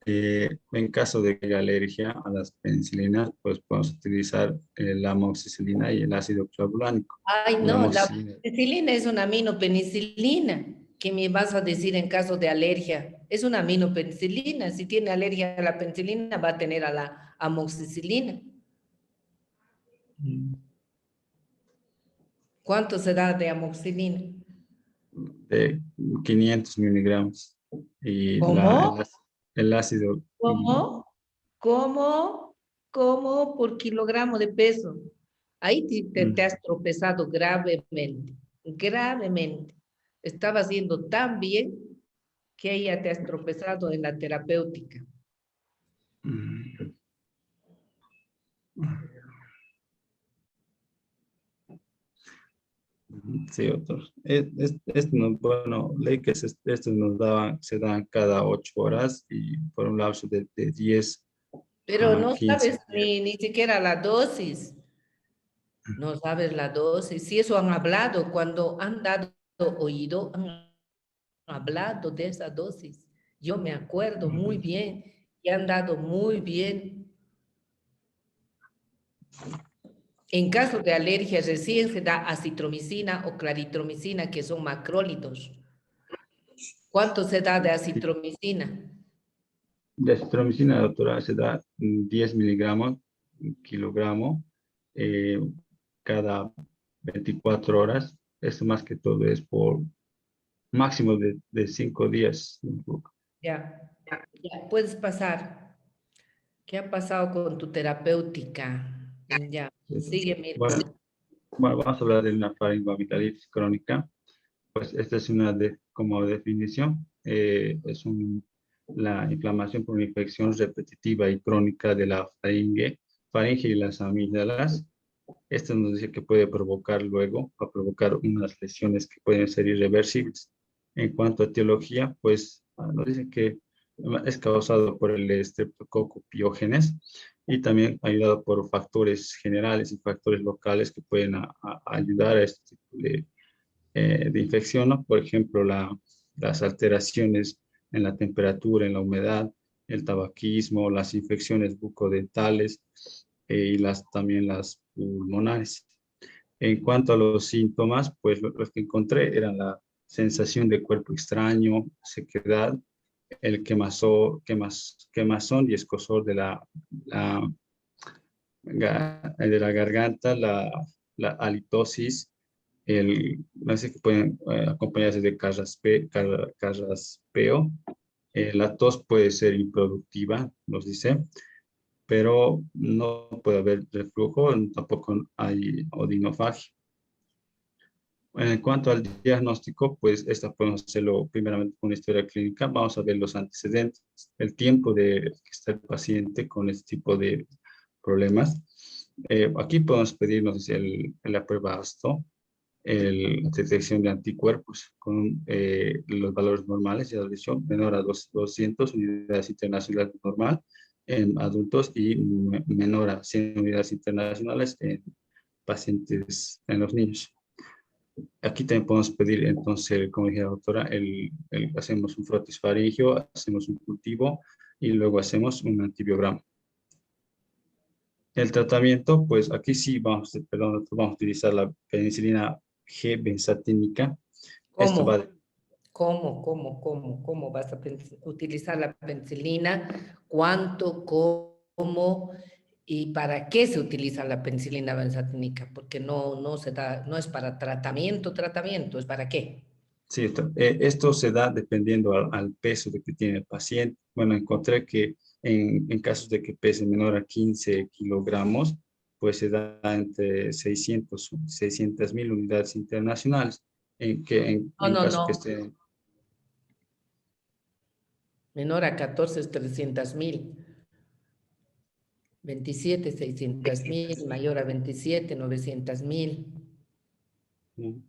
en caso de que haya alergia a las penicilinas, pues podemos utilizar la amoxicilina y el ácido clavulónico. Ay, La no, la amoxicilina, penicilina es una aminopenicilina. ¿Qué me vas a decir en caso de alergia? Es una aminopenicilina. Si tiene alergia a la penicilina, va a tener a la amoxicilina. ¿Cuánto se da de amoxicilina? de 500 miligramos y ¿Cómo? el ácido, ¿Cómo? ¿Cómo? ¿Cómo por kilogramo de peso? Ahí te mm, has tropezado gravemente, gravemente. Estaba haciendo tan bien que ella te has tropezado en la terapéutica. mm, sí, doctor. Bueno, leí que estos se dan cada 8 horas y por un lapso de 10 Pero a no 15 sabes días. ni siquiera la dosis. No sabes la dosis. Si eso han hablado, cuando han dado oído, han hablado de esa dosis. Yo me acuerdo muy bien y han dado muy bien. En caso de alergia recién se da acitromicina o claritromicina, que son macrólidos. ¿Cuánto se da de acitromicina? De acitromicina, doctora, se da 10 miligramos, kilogramo, eh, cada 24 horas. Esto más que todo es por máximo de 5 días. Ya, ya, puedes pasar. ¿Qué ha pasado con tu terapéutica? Ya, sigue, Bueno, Mirko. bueno, vamos a hablar de una faringoamigdalitis crónica. Pues esta es como definición, la inflamación por una infección repetitiva y crónica de la faringe y las amígdalas. Esto nos dice que puede provocar va a provocar unas lesiones que pueden ser irreversibles. En cuanto a etiología, pues nos dice que es causado por el Streptococcus pyogenes. y también ayudado por factores generales y factores locales que pueden ayudar a este tipo de infección, ¿no? Por ejemplo, las alteraciones en la temperatura, en la humedad, el tabaquismo, las infecciones bucodentales y también las pulmonares. En cuanto a los síntomas, pues los que encontré eran la sensación de cuerpo extraño, sequedad, el quemazón y escozor de la garganta, la halitosis, no sé que pueden acompañarse de carraspeo. La tos puede ser improductiva, nos dice, pero no puede haber reflujo, tampoco hay odinofagia. En cuanto al diagnóstico, pues esta podemos hacerlo primeramente con una historia clínica. Vamos a ver los antecedentes, el tiempo de que está el paciente con este tipo de problemas. Aquí podemos pedirnos la prueba ASTO, la detección de anticuerpos con los valores normales de adhesión menor a 200 unidades internacionales normal en adultos y menor a 100 unidades internacionales en pacientes, en los niños. Aquí también podemos pedir, entonces, como dije la doctora, hacemos un frotis faríngeo, hacemos un cultivo y luego hacemos un antibiograma. El tratamiento, pues aquí sí vamos a utilizar la penicilina G-benzatínica. Esto ¿Cómo? va de ¿Cómo vas a utilizar la penicilina? ¿Cuánto? ¿Cómo? ¿Y para qué se utiliza la penicilina benzatínica? Porque no se da, no es para tratamiento, ¿es para qué? Sí, esto se da dependiendo al peso de que tiene el paciente. Bueno, encontré que en casos de que pese menor a 15 kilogramos, pues se da entre 600.000 unidades internacionales. En caso que No. esté, Menor a 14 es 300.000. 27, 600.000, mayor a 27, 900.000. mm,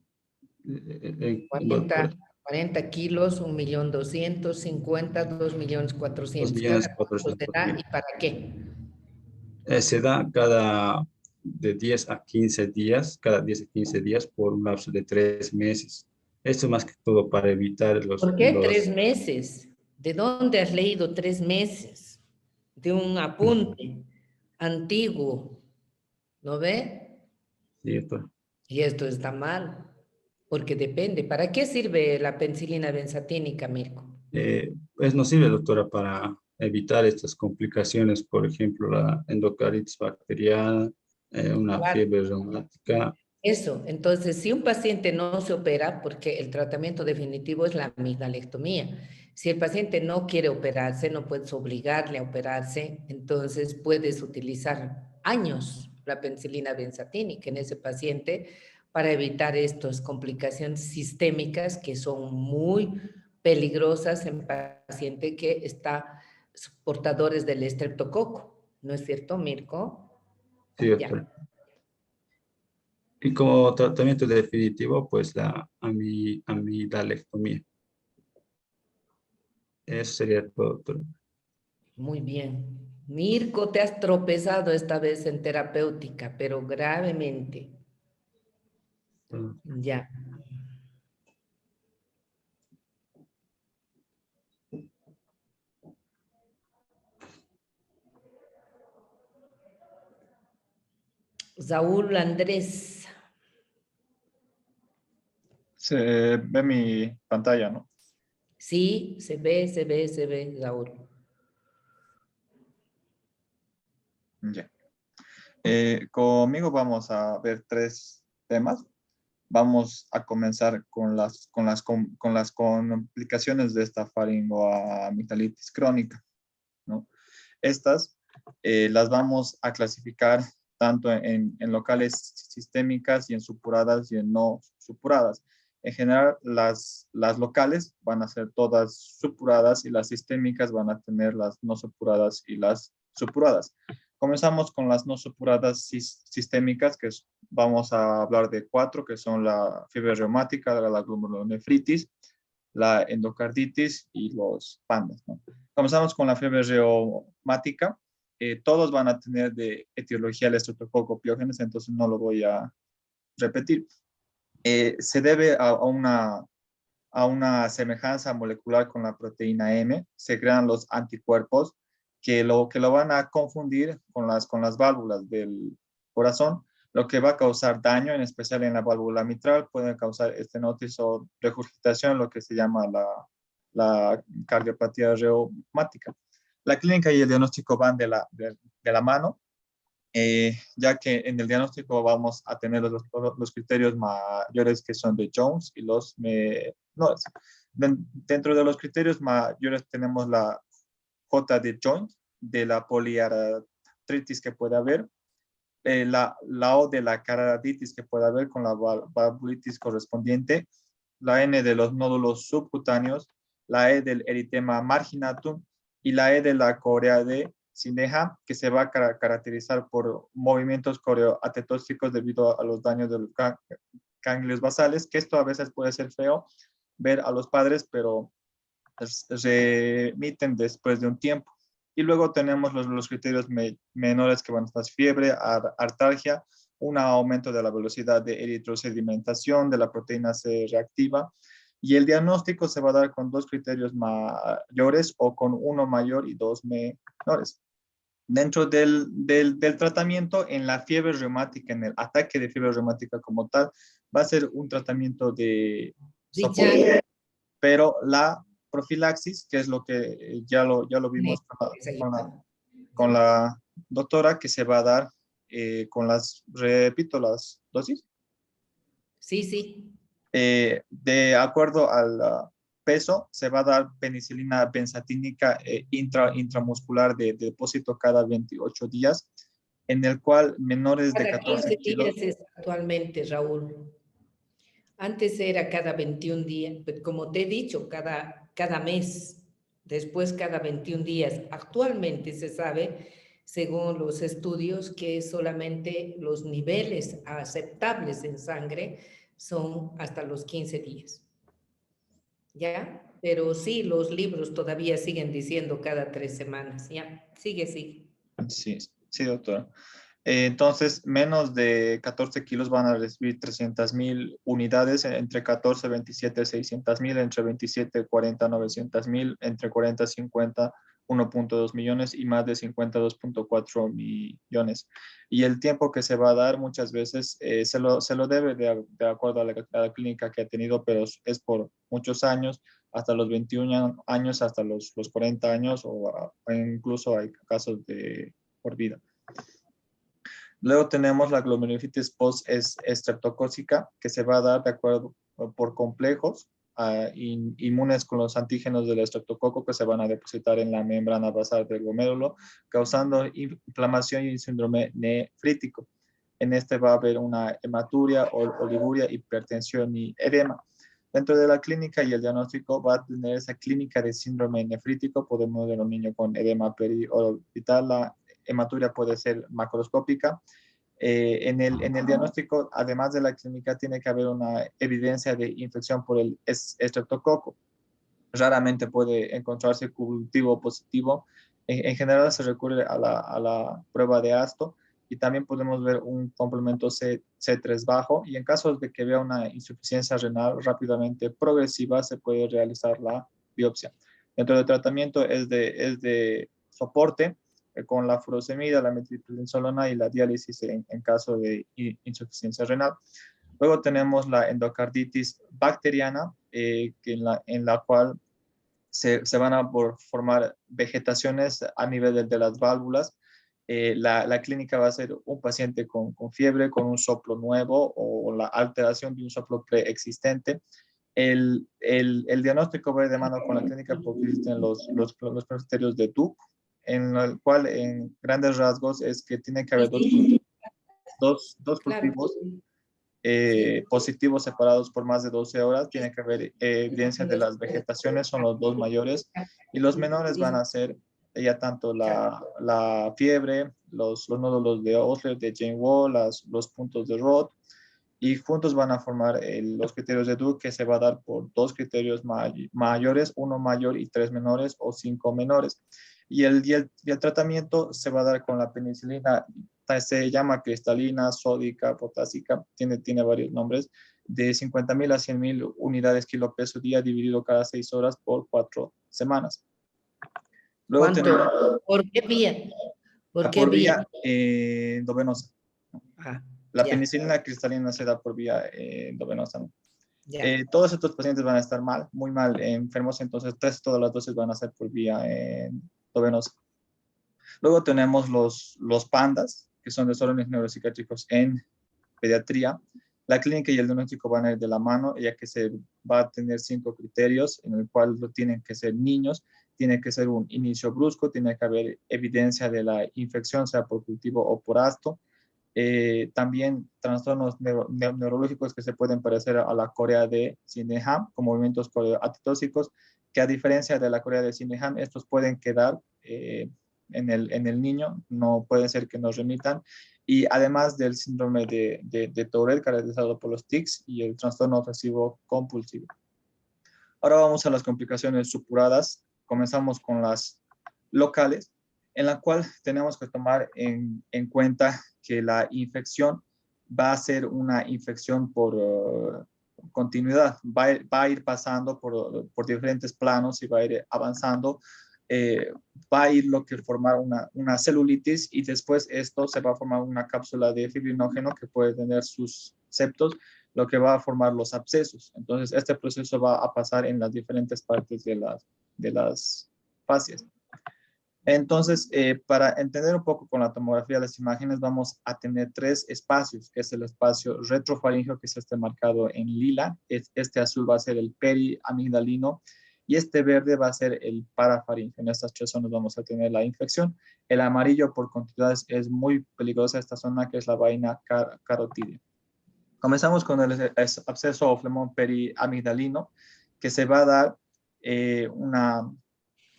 40, 40 kilos, 1.250.000, 2.400.000. ¿Cada cuánto se da 2.400.000. y para qué? Se da de 10 a 15 días, cada 10 a 15 días por un lapso de 3 meses. Esto más que todo para evitar ¿Por qué 3 meses? ¿De dónde has leído 3 meses? De un apunte antiguo, ¿no ve? ¿cierto? Y esto está mal, porque depende. ¿Para qué sirve la penicilina benzatínica, Mirko? Nos sirve, doctora, para evitar estas complicaciones, por ejemplo, la endocarditiz bacteriana, una Claro. fiebre reumática. Eso, entonces, si un paciente no se opera, porque el tratamiento definitivo es la amigalectomía, si el paciente no quiere operarse, no puedes obligarle a operarse, entonces puedes utilizar años la penicilina benzatínica en ese paciente para evitar estas complicaciones sistémicas que son muy peligrosas en paciente que está portadores del estreptococo. ¿No es cierto, Mirko? Sí, Ya. doctora. Y como tratamiento definitivo, pues la amidalectomía. Eso sería todo, doctora. Muy bien. Mirko, te has tropezado esta vez en terapéutica, pero gravemente. Ya. Saúl Andrés. Se ve mi pantalla, ¿no? Sí, se ve, Saúl. Ya. Conmigo vamos a ver tres temas. Vamos a comenzar con las complicaciones de esta faringoamigdalitis crónica, ¿no? Estas las vamos a clasificar tanto en locales sistémicas y en supuradas y en no supuradas. En general, las locales van a ser todas supuradas y las sistémicas van a tener las no supuradas y las supuradas. Comenzamos con las no supuradas sistémicas, vamos a hablar de 4, que son la fiebre reumática, la glomerulonefritis, la endocarditis y los pandas, ¿no? Comenzamos con la fiebre reumática. todos van a tener de etiología el Streptococcus pyogenes, entonces no lo voy a repetir. Se debe a una semejanza molecular con la proteína M, se crean los anticuerpos que lo van a confundir con las válvulas del corazón, lo que va a causar daño, en especial en la válvula mitral, puede causar estenosis o regurgitación, lo que se llama la cardiopatía reumática. La clínica y el diagnóstico van de la mano, ya que en el diagnóstico vamos a tener los criterios mayores que son de Jones y los menores. Dentro de los criterios mayores tenemos la J de joint, de la poliartritis que puede haber, la O de la carditis que puede haber con la valvulitis correspondiente, la N de los nódulos subcutáneos, la E del eritema marginatum y la E de la corea de Sineja, que se va a caracterizar por movimientos coreoatetóxicos debido a los daños de los ganglios basales, que esto a veces puede ser feo ver a los padres, pero remiten después de un tiempo. Y luego tenemos los criterios menores que van a estar fiebre, artalgia, un aumento de la velocidad de eritrosedimentación de la proteína C reactiva, y el diagnóstico se va a dar con dos criterios mayores o con uno mayor y dos menores. Dentro del tratamiento en la fiebre reumática, en el ataque de fiebre reumática como tal, va a ser un tratamiento de soporte, pero la profilaxis, que es lo que ya lo vimos con la doctora, que se va a dar con repito, las dosis. Sí, sí. De acuerdo al peso, se va a dar penicilina benzatínica intramuscular de depósito cada 28 días, en el cual menores de Cada 14 15 kilos. días es actualmente, Raúl. Antes era cada 21 días, pero como te he dicho, cada mes, después cada 21 días. Actualmente se sabe, según los estudios, que solamente los niveles aceptables en sangre son hasta los 15 días. ¿Ya? Pero sí, los libros todavía siguen diciendo cada 3 semanas. ¿Ya? Sigue. Sí, sí, doctora. Entonces, menos de 14 kilos van a recibir 300,000 unidades, entre 14, 27, 600,000, entre 27, 40, 900,000, entre 40, 50, 1.2 millones y más de 50, 2.4 millones. Y el tiempo que se va a dar muchas veces se lo debe de acuerdo a la clínica que ha tenido, pero es por muchos años, hasta los 21 años, hasta los 40 años, o incluso hay casos de por vida. Luego tenemos la glomerulitis post-estreptocócica, que se va a dar de acuerdo por complejos inmunes con los antígenos del estreptococo que se van a depositar en la membrana basal del glomérulo, causando inflamación y síndrome nefrítico. En este va a haber una hematuria, oliguria, hipertensión y edema. Dentro de la clínica y el diagnóstico va a tener esa clínica de síndrome nefrítico, podemos ver a un niño con edema periorbital, la hematuria puede ser macroscópica. En el diagnóstico, además de la clínica, tiene que haber una evidencia de infección por el estreptococo. Raramente puede encontrarse cultivo positivo. En general se recurre a la prueba de Asto, y también podemos ver un complemento C3 bajo, y en caso de que vea una insuficiencia renal rápidamente progresiva se puede realizar la biopsia. Dentro del tratamiento es de soporte con la furosemida, la metilprednisolona y la diálisis en caso de insuficiencia renal. Luego tenemos la endocarditis bacteriana, en la cual se van a formar vegetaciones a nivel de las válvulas. La clínica va a ser un paciente con fiebre, con un soplo nuevo o la alteración de un soplo preexistente. El diagnóstico va de mano con la clínica porque existen los criterios de Duke, en el cual en grandes rasgos es que tiene que haber dos cultivos positivos separados por más de 12 horas, tiene que haber evidencia de las vegetaciones, son los dos mayores, y los menores van a ser ya tanto la fiebre, los nódulos de Osler, de Jane Wall, los puntos de Roth, y juntos van a formar los criterios de Duke, que se va a dar por dos criterios mayores, uno mayor y tres menores o cinco menores. Y el tratamiento se va a dar con la penicilina, se llama cristalina, sódica, potásica, tiene varios nombres, de 50.000 a 100.000 unidades kilopeso día dividido cada 6 horas por 4 semanas. Luego ¿Cuánto? tenemos ¿Por qué vía? ¿Por qué por vía? vía endovenosa. Ah, La ya, penicilina cristalina se da por vía endovenosa, ¿no? ya. Todos estos pacientes van a estar muy mal enfermos, entonces todas las dosis van a ser por vía endovenosa. Luego tenemos los pandas, que son desórdenes neuropsiquiátricos en pediatría. La clínica y el diagnóstico van a ir de la mano, ya que se va a tener 5 criterios, en el cual tienen que ser niños, tiene que ser un inicio brusco, tiene que haber evidencia de la infección, sea por cultivo o por asto. También trastornos neurológicos que se pueden parecer a la Corea de Sineham, con movimientos coreoatitóxicos, que a diferencia de la Corea de Sineham, estos pueden quedar en el niño, no pueden ser que nos remitan, y además del síndrome de Tourette caracterizado por los tics y el trastorno obsesivo compulsivo. Ahora vamos a las complicaciones supuradas. Comenzamos con las locales, en la cual tenemos que tomar en cuenta que la infección va a ser una infección por continuidad, va a ir pasando por diferentes planos y va a ir avanzando, va a ir lo que formar una celulitis y después esto se va a formar una cápsula de fibrinógeno que puede tener sus septos, lo que va a formar los abscesos. Entonces este proceso va a pasar en las diferentes partes de las fascias. Entonces, para entender un poco con la tomografía de las imágenes, vamos a tener 3 espacios, que es el espacio retrofaringeo, que es este marcado en lila, este azul va a ser el periamigdalino, y este verde va a ser el parafaringeo. En estas 3 zonas vamos a tener la infección. El amarillo, por continuidad, es muy peligrosa esta zona, que es la vaina carotídea. Comenzamos con el absceso o flemón periamigdalino, que se va a dar una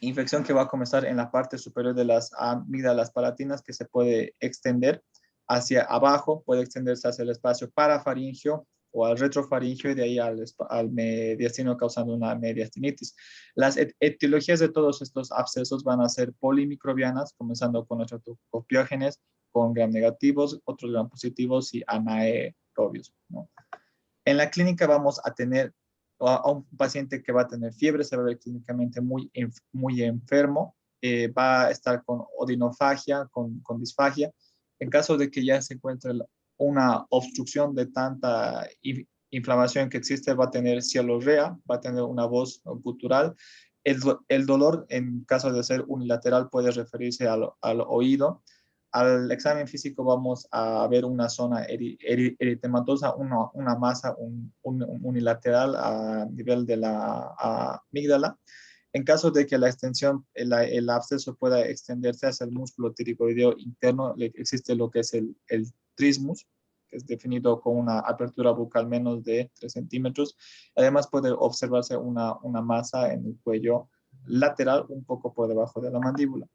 infección que va a comenzar en la parte superior de las amígdalas palatinas, que se puede extender hacia abajo, puede extenderse hacia el espacio parafaringeo o al retrofaringeo y de ahí al mediastino, causando una mediastinitis. Las etiologías de todos estos abscesos van a ser polimicrobianas, comenzando con los copiógenes, con gram negativos, otros gram positivos y anaerobios, ¿no? En la clínica vamos a tener a un paciente que va a tener fiebre, se va a ver clínicamente muy enfermo, va a estar con odinofagia, con disfagia. En caso de que ya se encuentre una obstrucción de tanta inflamación que existe, va a tener cialorrea, va a tener una voz gutural. El dolor, en caso de ser unilateral, puede referirse al oído. Al examen físico vamos a ver una zona eritematosa, una masa unilateral a nivel de la amígdala. En caso de que la extensión, el absceso pueda extenderse hacia el músculo tiroideo interno, existe lo que es el trismus, que es definido con una apertura bucal menos de 3 centímetros. Además puede observarse una masa en el cuello lateral, un poco por debajo de la mandíbula.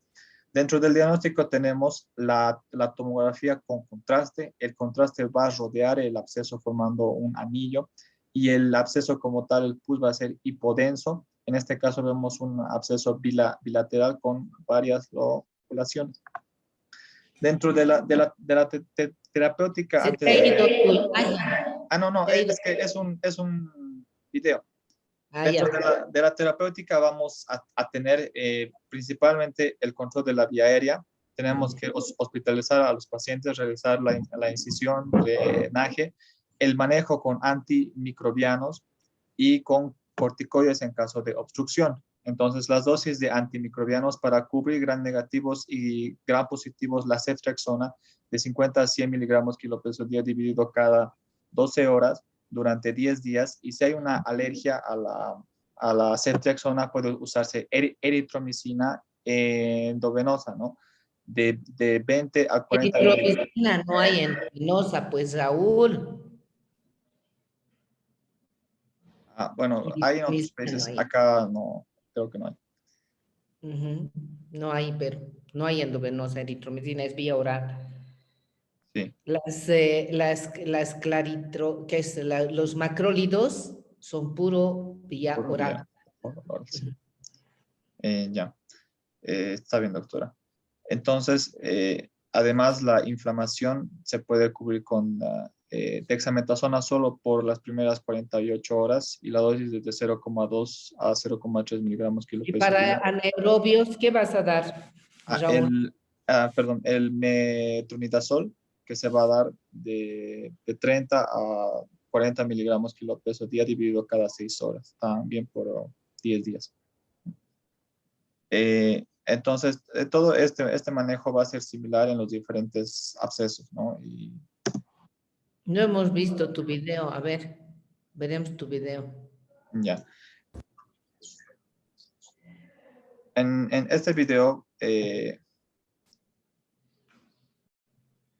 Dentro del diagnóstico tenemos la tomografía con contraste. El contraste va a rodear el absceso formando un anillo y el absceso como tal, el pus, va a ser hipodenso. En este caso vemos un absceso bilateral con varias loculaciones. Dentro de la terapéutica Se antes te ha ido de... tu imagen. no, Se ha ido. es que es un video. Ah, Dentro ya. de la terapéutica vamos a tener principalmente el control de la vía aérea. Tenemos que hospitalizar a los pacientes, realizar la incisión, drenaje, el manejo con antimicrobianos y con corticoides en caso de obstrucción. Entonces, las dosis de antimicrobianos para cubrir gram negativos y gram positivos, la ceftriaxona, de 50 a 100 miligramos kilopeso día dividido cada 12 horas, durante 10 días, y si hay una alergia a la ceftriaxona, puede usarse eritromicina endovenosa, ¿no? De 20 a 40 miligramos. Eritromicina no hay en venosa, pues, Raúl. Bueno, hay en otros Eritromicina no países, hay. acá no, creo que no hay. No hay, pero no hay endovenosa eritromicina, es vía oral. Sí. Que es los macrólidos son puro vía oral. Sí. Ya. Está bien, doctora. Entonces, además, la inflamación se puede cubrir con dexametasona solo por las primeras 48 horas y la dosis es de 0,2 a 0,3 miligramos kilo Y peso para día. anaerobios, ¿qué vas a dar, Raúl? El metronidazol, que se va a dar de 30 a 40 miligramos kilo peso día dividido cada 6 horas, también por 10 días. Entonces, todo este manejo va a ser similar en los diferentes abscesos, ¿no? Y No hemos visto tu video. A ver, veremos tu video. ya. En este video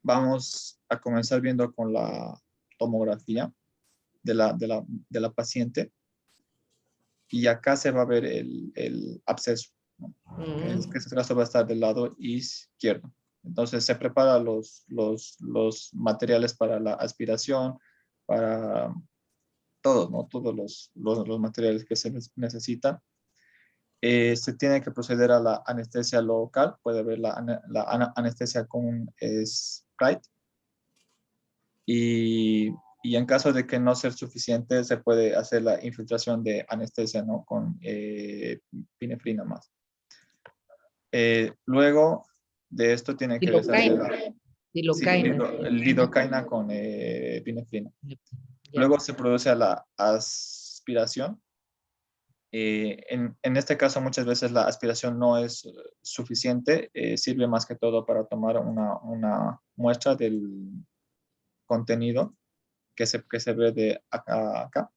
vamos a comenzar viendo con la tomografía de la paciente. Y acá se va a ver el absceso, ¿no? Que en este caso va a estar del lado izquierdo. Entonces se preparan los materiales para la aspiración, para todos, ¿no? Todos los materiales que se necesitan. Se tiene que proceder a la anestesia local. Puede haber la anestesia con Sprite. Y en caso de que no sea suficiente, se puede hacer la infiltración de anestesia, ¿no? Con pinefrina más. Luego de esto tiene que hacer lidocaína con pinefrina. Luego se produce la aspiración. En este caso, muchas veces la aspiración no es suficiente. Sirve más que todo para tomar una muestra del contenido que se ve de acá a acá.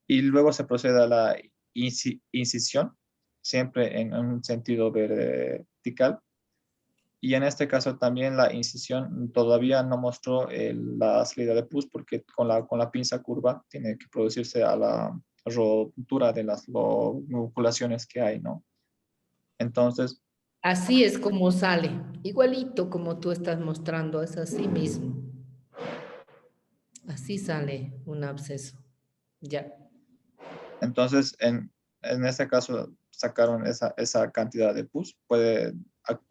Y luego se procede a la incisión, siempre en un sentido vertical. Y en este caso también la incisión todavía no mostró la salida de pus porque con la pinza curva tiene que producirse a la rotura de las lobulaciones que hay, ¿no? Entonces, Así es como sale, igualito como tú estás mostrando, es así mismo. Así sale un absceso. Ya. entonces en este caso sacaron esa cantidad de pus. Puede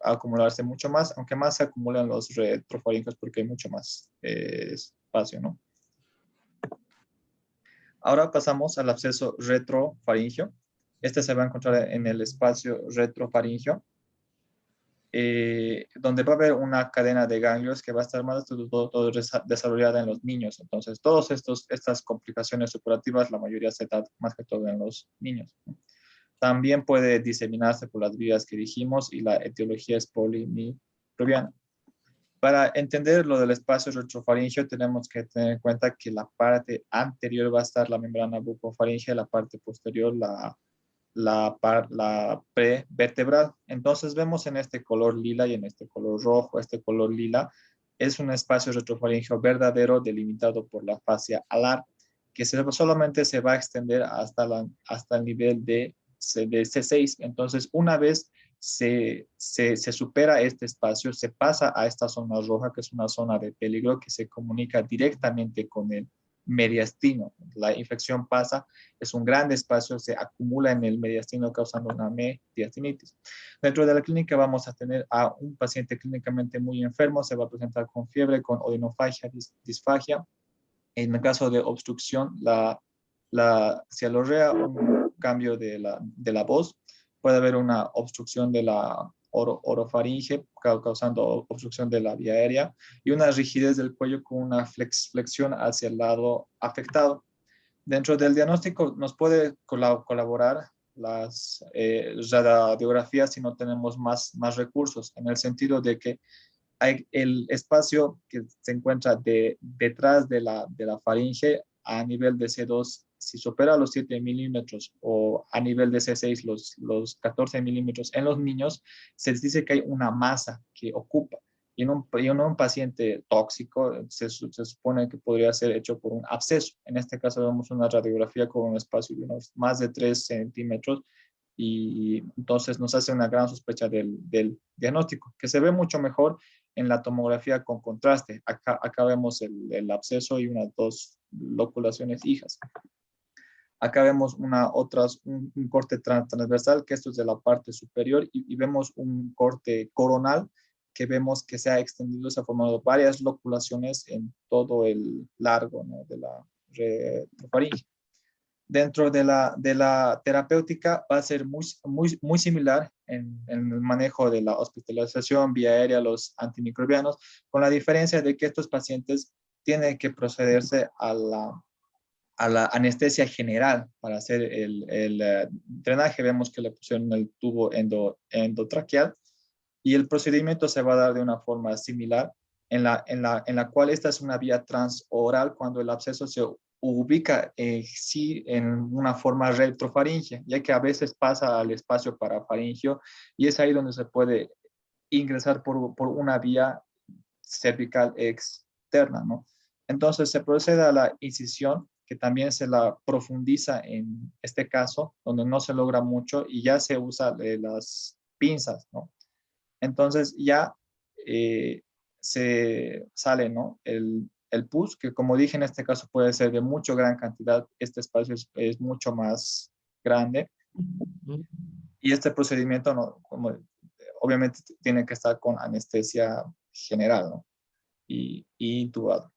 acumularse mucho más, aunque más se acumulan los retrofaringeos porque hay mucho más espacio, ¿no? Ahora pasamos al absceso retrofaringeo. Este se va a encontrar en el espacio retrofaringeo, donde va a haber una cadena de ganglios que va a estar más todo desarrollada en los niños. Entonces, todas estas complicaciones operativas, la mayoría se da más que todo en los niños. También puede diseminarse por las vías que dijimos y la etiología es polimicrobiana. Para entender lo del espacio retrofaringeo tenemos que tener en cuenta que la parte anterior va a estar la membrana bucofaringea, la parte posterior la prevertebral. Entonces vemos en este color lila y en este color rojo, este color lila es un espacio retrofaringeo verdadero delimitado por la fascia alar, que solamente se va a extender hasta el nivel de C6. Entonces, una vez se supera este espacio, se pasa a esta zona roja, que es una zona de peligro que se comunica directamente con el mediastino. La infección pasa, es un gran espacio, se acumula en el mediastino causando una mediastinitis. Dentro de la clínica vamos a tener a un paciente clínicamente muy enfermo, se va a presentar con fiebre, con odinofagia, disfagia. En el caso de obstrucción, la cialorrea, un cambio de la voz, puede haber una obstrucción de la orofaringe, causando obstrucción de la vía aérea, y una rigidez del cuello con una flexión hacia el lado afectado. Dentro del diagnóstico nos puede colaborar las radiografías si no tenemos más recursos, en el sentido de que hay el espacio que se encuentra detrás de la faringe a nivel de C2, si supera los 7 milímetros o a nivel de C6 los 14 milímetros en los niños, se les dice que hay una masa que ocupa. Y en un paciente tóxico se supone que podría ser hecho por un absceso. En este caso vemos una radiografía con un espacio de unos más de 3 centímetros y entonces nos hace una gran sospecha del diagnóstico, que se ve mucho mejor en la tomografía con contraste. Acá vemos el absceso y unas 2 loculaciones hijas. Acá vemos un corte transversal, que esto es de la parte superior, y vemos un corte coronal, que vemos que se ha extendido, se ha formado varias loculaciones en todo el largo, ¿no?, de la retrofaringe. Dentro de la terapéutica va a ser muy similar en el manejo de la hospitalización vía aérea, los antimicrobianos, con la diferencia de que estos pacientes tienen que procederse a la anestesia general para hacer el drenaje. Vemos que le pusieron el tubo endotraqueal, y el procedimiento se va a dar de una forma similar, en la cual esta es una vía transoral cuando el absceso se ubica sí en una forma retrofaringea, ya que a veces pasa al espacio parafaringeo, y es ahí donde se puede ingresar por una vía cervical externa, ¿no? Entonces se procede a la incisión, que también se la profundiza en este caso, donde no se logra mucho, y ya se usa las pinzas, ¿no? Entonces ya se sale, ¿no?, el pus, que como dije, en este caso puede ser de mucho gran cantidad. Este espacio es mucho más grande, y este procedimiento, ¿no?, obviamente tiene que estar con anestesia general, ¿no?, y intubado.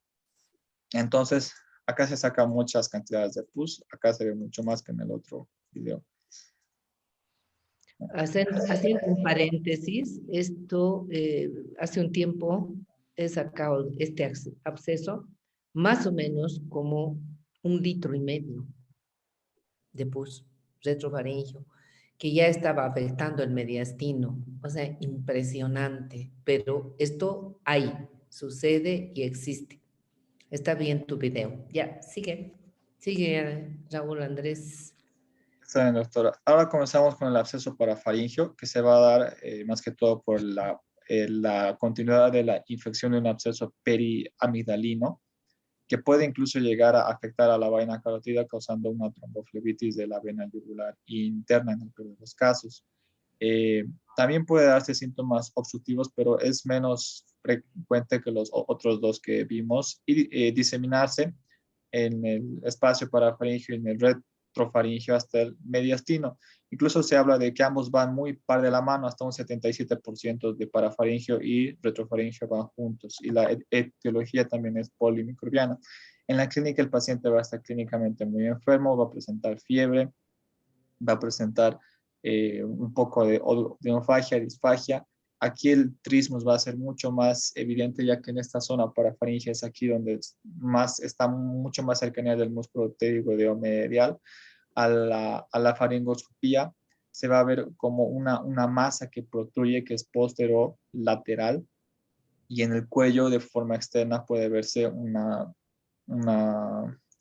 Entonces, acá se sacan muchas cantidades de pus. Acá se ve mucho más que en el otro video. Haciendo un paréntesis, esto hace un tiempo he sacado este absceso, más o menos como 1,5 litros de pus retrofaringeo, que ya estaba afectando el mediastino. O sea, impresionante, pero esto hay, sucede y existe. Está bien tu video. Ya, sigue, Raúl Andrés. Está bien, doctora. Ahora comenzamos con el absceso parafaringeo, que se va a dar más que todo por la continuidad de la infección de un absceso periamigdalino, que puede incluso llegar a afectar a la vaina carótida, causando una tromboflebitis de la vena yugular interna en el peor de los casos. También puede darse síntomas obstructivos, pero es menos frecuente que los otros dos que vimos, y diseminarse en el espacio parafaringeo y en el retrofaringeo hasta el mediastino. Incluso se habla de que ambos van muy par de la mano, hasta un 77% de parafaringeo y retrofaringeo van juntos, y la etiología también es polimicrobiana. En la clínica el paciente va a estar clínicamente muy enfermo, va a presentar fiebre, va a presentar un poco de odinofagia, disfagia. Aquí el trismus va a ser mucho más evidente, ya que en esta zona parafaringea es aquí donde está mucho más cercanía del músculo pterigoideomedial a la faringoscopía. Se va a ver como una masa que protruye, que es posterolateral, y en el cuello de forma externa puede verse una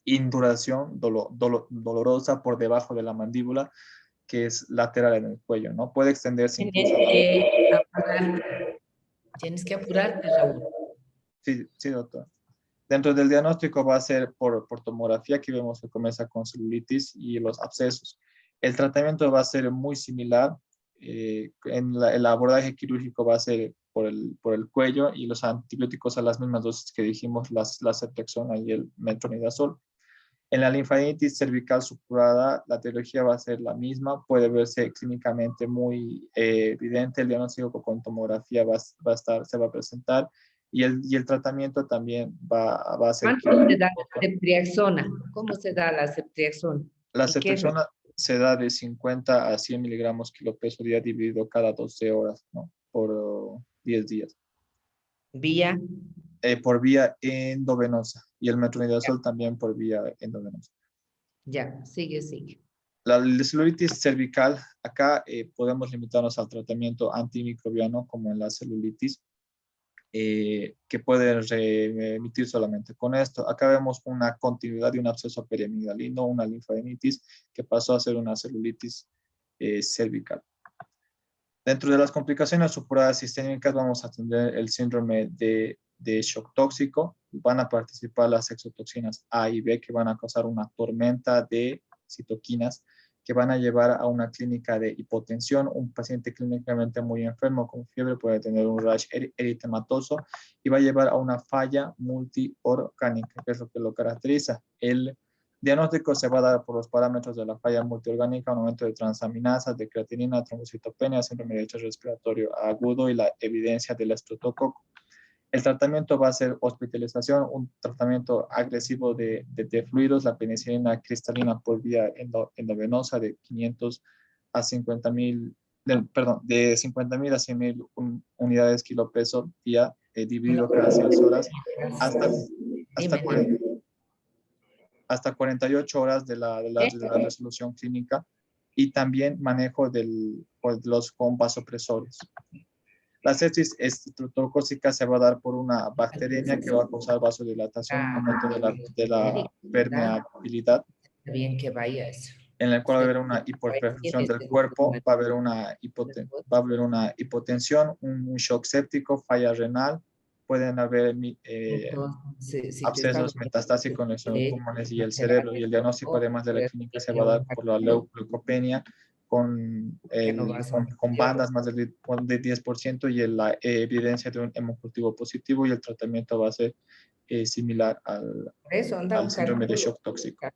induración dolorosa por debajo de la mandíbula, que es lateral en el cuello, ¿no? Puede extenderse incluso. Tienes que apurarte, Raúl. Sí, sí, doctor. Dentro del diagnóstico va a ser por tomografía, que vemos que comienza con celulitis y los abscesos. El tratamiento va a ser muy similar. El abordaje quirúrgico va a ser por el cuello, y los antibióticos a las mismas dosis que dijimos, la ceftriaxona y el metronidazol. En la linfadenitis cervical supurada, la etiología va a ser la misma, puede verse clínicamente muy evidente. El diagnóstico con tomografía se va a presentar, y el tratamiento también va a ser. ¿Cuánto se da la ceftriaxona? ¿Cómo se da la ceftriaxona? La ceftriaxona se da de 50 a 100 miligramos kilopeso día, dividido cada 12 horas, ¿no?, por 10 días. ¿Vía? Por vía endovenosa, y el metronidazol también por vía endovenosa. Ya, sigue. La celulitis cervical, acá podemos limitarnos al tratamiento antimicrobiano, como en la celulitis, que puede remitir solamente con esto. Acá vemos una continuidad de un absceso periamigdalino, una linfadenitis que pasó a ser una celulitis cervical. Dentro de las complicaciones supuradas sistémicas vamos a tener el síndrome de shock tóxico. Van a participar las exotoxinas A y B, que van a causar una tormenta de citoquinas que van a llevar a una clínica de hipotensión. Un paciente clínicamente muy enfermo con fiebre puede tener un rash eritematoso, y va a llevar a una falla multiorgánica, que es lo que lo caracteriza. El Diagnóstico se va a dar por los parámetros de la falla multiorgánica, un aumento de transaminasas, de creatinina, trombocitopenia, síndrome de déficit respiratorio agudo y la evidencia del estreptococo. El tratamiento va a ser hospitalización, un tratamiento agresivo de fluidos, la penicilina cristalina por vía endovenosa de 500 a 50.000, de 50.000 a 100.000 unidades kilopeso día, dividido cada 6 horas, hasta 48 horas de la resolución clínica, y también manejo de los con vasopresores. La sepsis estreptocócica se va a dar por una bacteriemia que va a causar vasodilatación, aumento de la permeabilidad, Bien que vaya eso. en el cual va a haber una hiperperfusión del cuerpo, va a haber una hipotensión, un shock séptico, falla renal, pueden haber abscesos metastásicos en los pulmones y el cerebro, y el diagnóstico, además de la clínica, se va a dar por la leucopenia con bandas más del 10% y la evidencia de un hemocultivo positivo, y el tratamiento va a ser similar al síndrome de shock tóxico.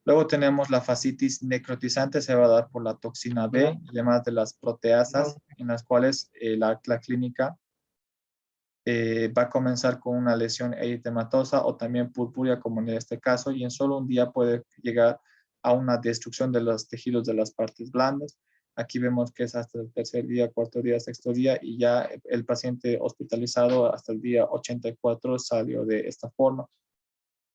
Luego tenemos la fascitis necrotizante, se va a dar por la toxina B, además de las proteasas, en las cuales la clínica va a comenzar con una lesión eritematosa o también purpúrea, como en este caso, y en solo un día puede llegar a una destrucción de los tejidos de las partes blandas. Aquí vemos que es hasta el tercer día, cuarto día, sexto día, y ya el paciente hospitalizado hasta el día 84 salió de esta forma.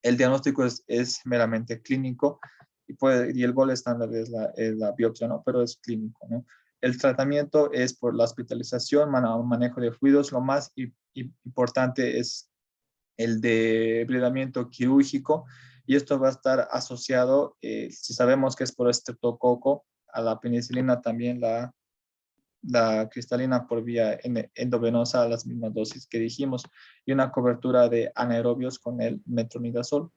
El diagnóstico es meramente clínico, y el gol estándar es la biopsia, ¿no? Pero es clínico, ¿no? El tratamiento es por la hospitalización, manejo de fluidos. Lo más importante es el debridamiento quirúrgico, y esto va a estar asociado, si sabemos que es por estreptococo, a la penicilina, también la cristalina por vía endovenosa a las mismas dosis que dijimos, y una cobertura de anaerobios con el metronidazol.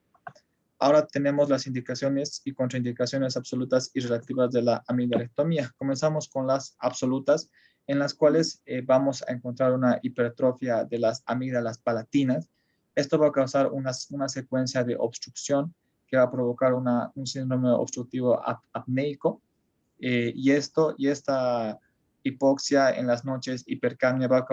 Ahora tenemos las indicaciones y contraindicaciones absolutas y relativas de la amidalectomía. Comenzamos con las absolutas, en las cuales vamos a encontrar una hipertrofia de las amígdalas palatinas. Esto va a causar una secuencia de obstrucción que va a provocar un síndrome obstructivo apneico, y esta hipoxia en las noches, hipercapnia, va a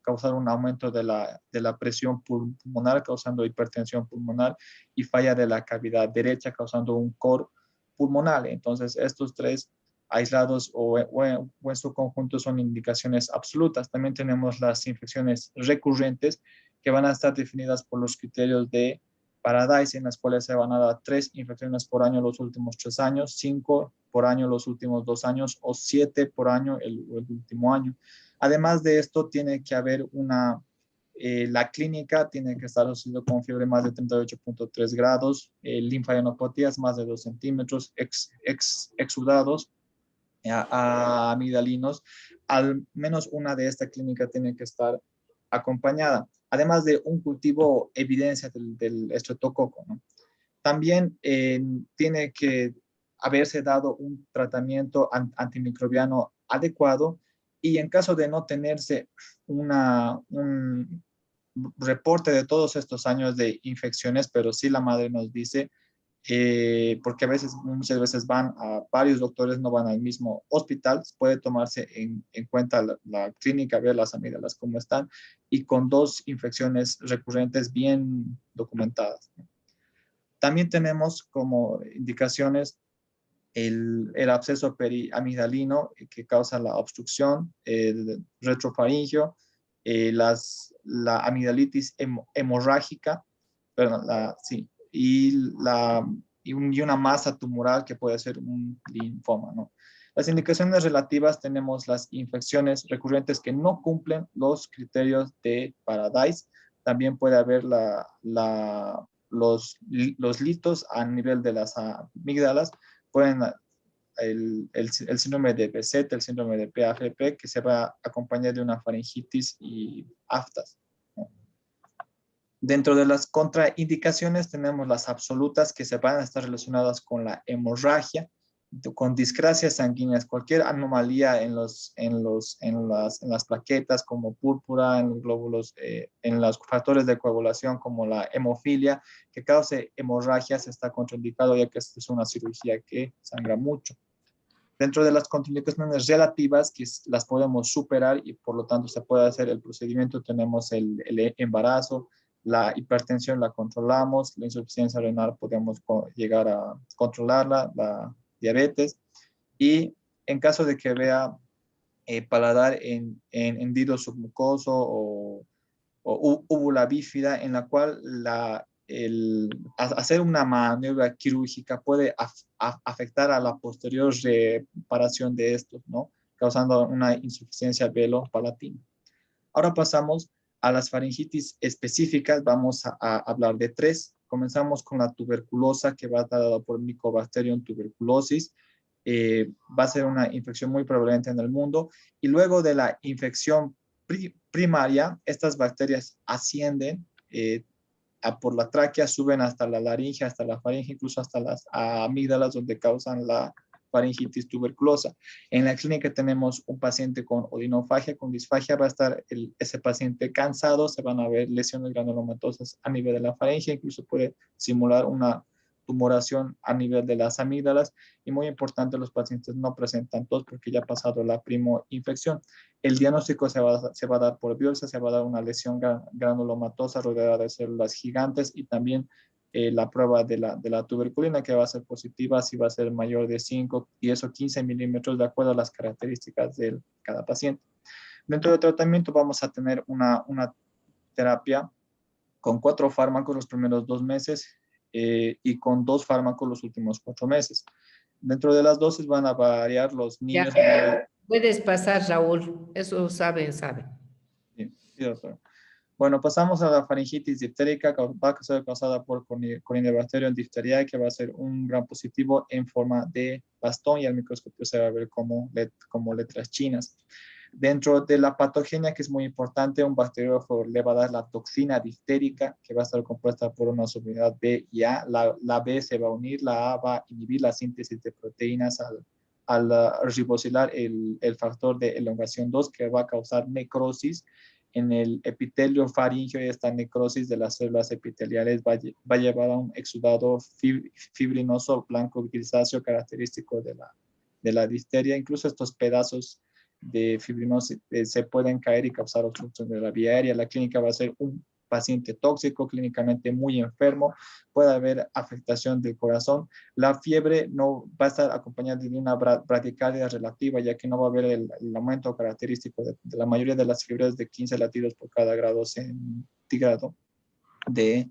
causar un aumento de la presión pulmonar, causando hipertensión pulmonar, y falla de la cavidad derecha, causando un cor pulmonar. Entonces, estos tres aislados o en su conjunto son indicaciones absolutas. También tenemos las infecciones recurrentes, que van a estar definidas por los criterios de Paradise, en las cuales se van a dar 3 infecciones por año los últimos 3 años, 5 por año los últimos 2 años, o 7 por año el último año. Además de esto, tiene que haber la clínica tiene que estar asociado con fiebre más de 38.3 grados, linfadenopatía más de 2 centímetros, exudados amigdalinos. Al menos una de esta clínica tiene que estar acompañada, además de un cultivo evidencia del estreptococo, ¿no? También tiene que haberse dado un tratamiento antimicrobiano adecuado, y en caso de no tenerse un reporte de todos estos años de infecciones, pero sí la madre nos dice, porque muchas veces van a varios doctores, no van al mismo hospital, puede tomarse en cuenta la clínica, ver las amígdalas cómo están, y con 2 infecciones recurrentes bien documentadas. También tenemos como indicaciones el absceso periamigdalino, que causa la obstrucción, el retrofaringio, la amigdalitis hemorrágica, perdón, y una masa tumoral que puede ser un linfoma, ¿no? Las indicaciones relativas tenemos las infecciones recurrentes que no cumplen los criterios de Paradise. También puede haber los litos a nivel de las amígdalas. Pueden el síndrome de Behçet, el síndrome de PAFP, que se va a acompañar de una faringitis y aftas, ¿no? Dentro de las contraindicaciones tenemos las absolutas, que se van a estar relacionadas con la hemorragia, con discrasias sanguíneas, cualquier anomalía en las plaquetas como púrpura, en los glóbulos, en los factores de coagulación como la hemofilia, que cause hemorragias, está contraindicado ya que esta es una cirugía que sangra mucho. Dentro de las contraindicaciones relativas, que las podemos superar y por lo tanto se puede hacer el procedimiento, tenemos el embarazo, la hipertensión la controlamos, la insuficiencia renal podemos llegar a controlarla, la diabetes, y en caso de que vea paladar en hendido submucoso o úvula bífida, en la cual hacer una maniobra quirúrgica puede afectar a la posterior reparación de estos, ¿no? Causando una insuficiencia velo-palatina. Ahora pasamos a las faringitis específicas. Vamos a hablar de 3. Comenzamos con la tuberculosa, que va a estar dada por Mycobacterium tuberculosis. Va a ser una infección muy prevalente en el mundo. Y luego de la infección primaria, estas bacterias ascienden por la tráquea, suben hasta la laringe, hasta la faringe, incluso hasta las amígdalas, donde causan la faringitis tuberculosa. En la clínica tenemos un paciente con odinofagia, con disfagia, va a estar ese paciente cansado, se van a ver lesiones granulomatosas a nivel de la faringe, incluso puede simular una tumoración a nivel de las amígdalas, y muy importante, los pacientes no presentan tos porque ya ha pasado la primoinfección. El diagnóstico se va a dar por biopsia, se va a dar una lesión granulomatosa rodeada de células gigantes, y también la prueba de la tuberculina, que va a ser positiva si va a ser mayor de 5, 10 o 15 milímetros, de acuerdo a las características de cada paciente. Dentro del tratamiento vamos a tener una terapia con 4 fármacos los primeros 2 meses y con 2 fármacos los últimos 4 meses. Dentro de las dosis van a variar los niños. Ya, puedes pasar, Raúl. Eso saben. Sí, doctor. Bueno, pasamos a la faringitis diftérica, que va a ser causada por Corynebacterium diphtheriae, que va a ser un gran positivo en forma de bastón, y al microscopio se va a ver como letras chinas. Dentro de la patogenia, que es muy importante, un bacteriófago le va a dar la toxina diftérica, que va a estar compuesta por una subunidad B y A. La B se va a unir, la A va a inhibir la síntesis de proteínas al ribosilar el factor de elongación 2, que va a causar necrosis en el epitelio faríngeo, y esta necrosis de las células epiteliales va a llevar a un exudado fibrinoso blanco grisáceo característico de la difteria. Incluso estos pedazos de fibrinosis se pueden caer y causar obstrucción de la vía aérea. La clínica va a ser un paciente tóxico, clínicamente muy enfermo, puede haber afectación del corazón. La fiebre no va a estar acompañada de una bradicardia relativa, ya que no va a haber el aumento característico de la mayoría de las fiebres de 15 latidos por cada grado centígrado de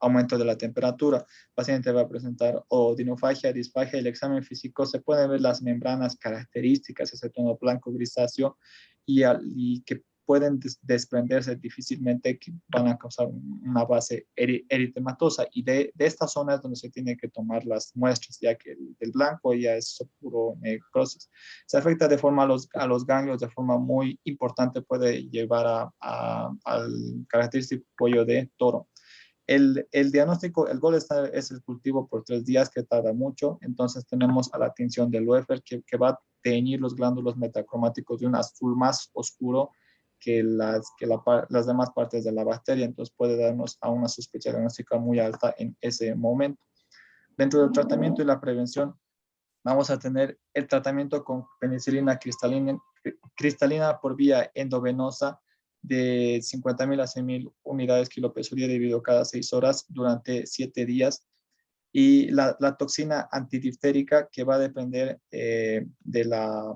aumento de la temperatura. El paciente va a presentar odinofagia, disfagia, y el examen físico se pueden ver las membranas características, ese tono blanco grisáceo, y que pueden desprenderse difícilmente, que van a causar una base eritematosa, y de esta zona es donde se tiene que tomar las muestras, ya que el blanco ya es puro necrosis. Se afecta de forma a los ganglios de forma muy importante, puede llevar al característico cuello de toro. El diagnóstico, el gol es el cultivo por 3 días, que tarda mucho. Entonces tenemos a la tinción del Loeffler, que va a teñir los glándulos metacromáticos de un azul más oscuro que las demás partes de la bacteria. Entonces puede darnos a una sospecha diagnóstica muy alta en ese momento. Dentro del tratamiento y la prevención, vamos a tener el tratamiento con penicilina cristalina por vía endovenosa de 50.000 a 100.000 unidades kilo-peso día, dividido cada 6 horas durante 7 días. Y la toxina antidiftérica, que va a depender de la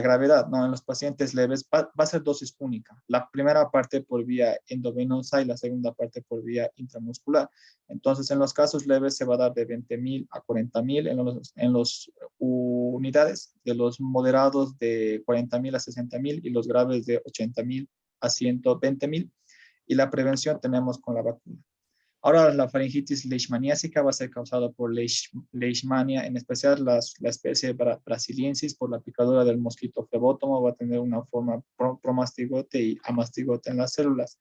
gravedad, ¿no? En los pacientes leves va a ser dosis única. La primera parte por vía endovenosa y la segunda parte por vía intramuscular. Entonces, en los casos leves se va a dar de 20.000 a 40.000 en los unidades, de los moderados de 40.000 a 60.000 y los graves de 80.000 a 120.000. Y la prevención tenemos con la vacuna. Ahora la faringitis leishmaniásica va a ser causada por leishmania, en especial la especie brasiliensis, por la picadura del mosquito flebótomo, va a tener una forma promastigote y amastigote en las células.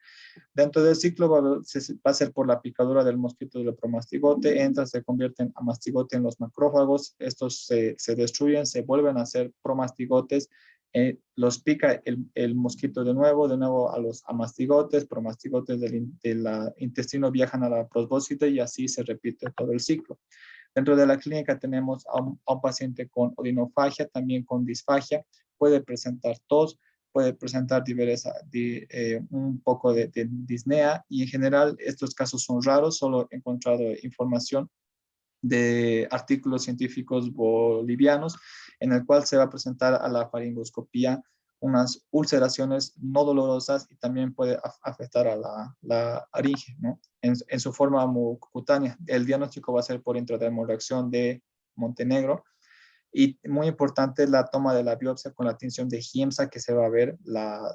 Dentro del ciclo va a ser por la picadura del mosquito del promastigote, entra, se convierte en amastigote en los macrófagos, estos se destruyen, se vuelven a ser promastigotes, los pica el mosquito de nuevo a los amastigotes, promastigotes del intestino viajan a la probóscite y así se repite todo el ciclo. Dentro de la clínica tenemos a un paciente con odinofagia, también con disfagia, puede presentar tos, puede presentar un poco de disnea y en general estos casos son raros, solo he encontrado información de artículos científicos bolivianos en el cual se va a presentar a la faringoscopía unas ulceraciones no dolorosas y también puede afectar a la faringe, ¿no? En su forma mucocutánea. El diagnóstico va a ser por intradermoreacción de Montenegro. Y muy importante la toma de la biopsia con la tinción de Giemsa, que se va a ver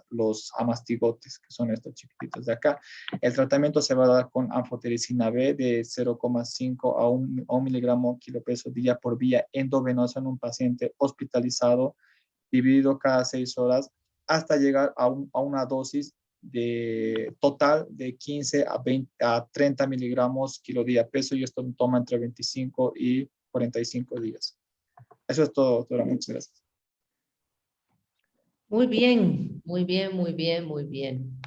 los amastigotes, que son estos chiquititos de acá. El tratamiento se va a dar con anfotericina B de 0,5 a 1 miligramo kilopeso día por vía endovenosa en un paciente hospitalizado, dividido cada 6 horas, hasta llegar a una dosis total de 15 a 30 miligramos kilo día peso, y esto toma entre 25 y 45 días. Eso es todo, doctora. Muchas gracias. Muy bien, muy bien, muy bien, muy bien.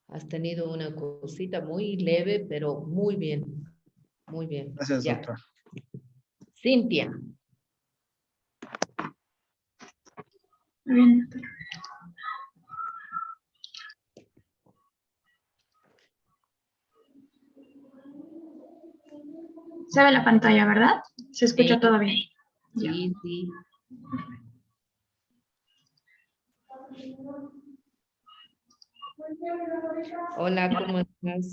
Has tenido una cosita muy leve, pero muy bien. Muy bien. Gracias, Ya. doctora. Cintia. Muy bien, doctora. Se ve la pantalla, ¿verdad? Se escucha Sí. todo bien. Ya. Sí, sí. Hola, ¿cómo estás?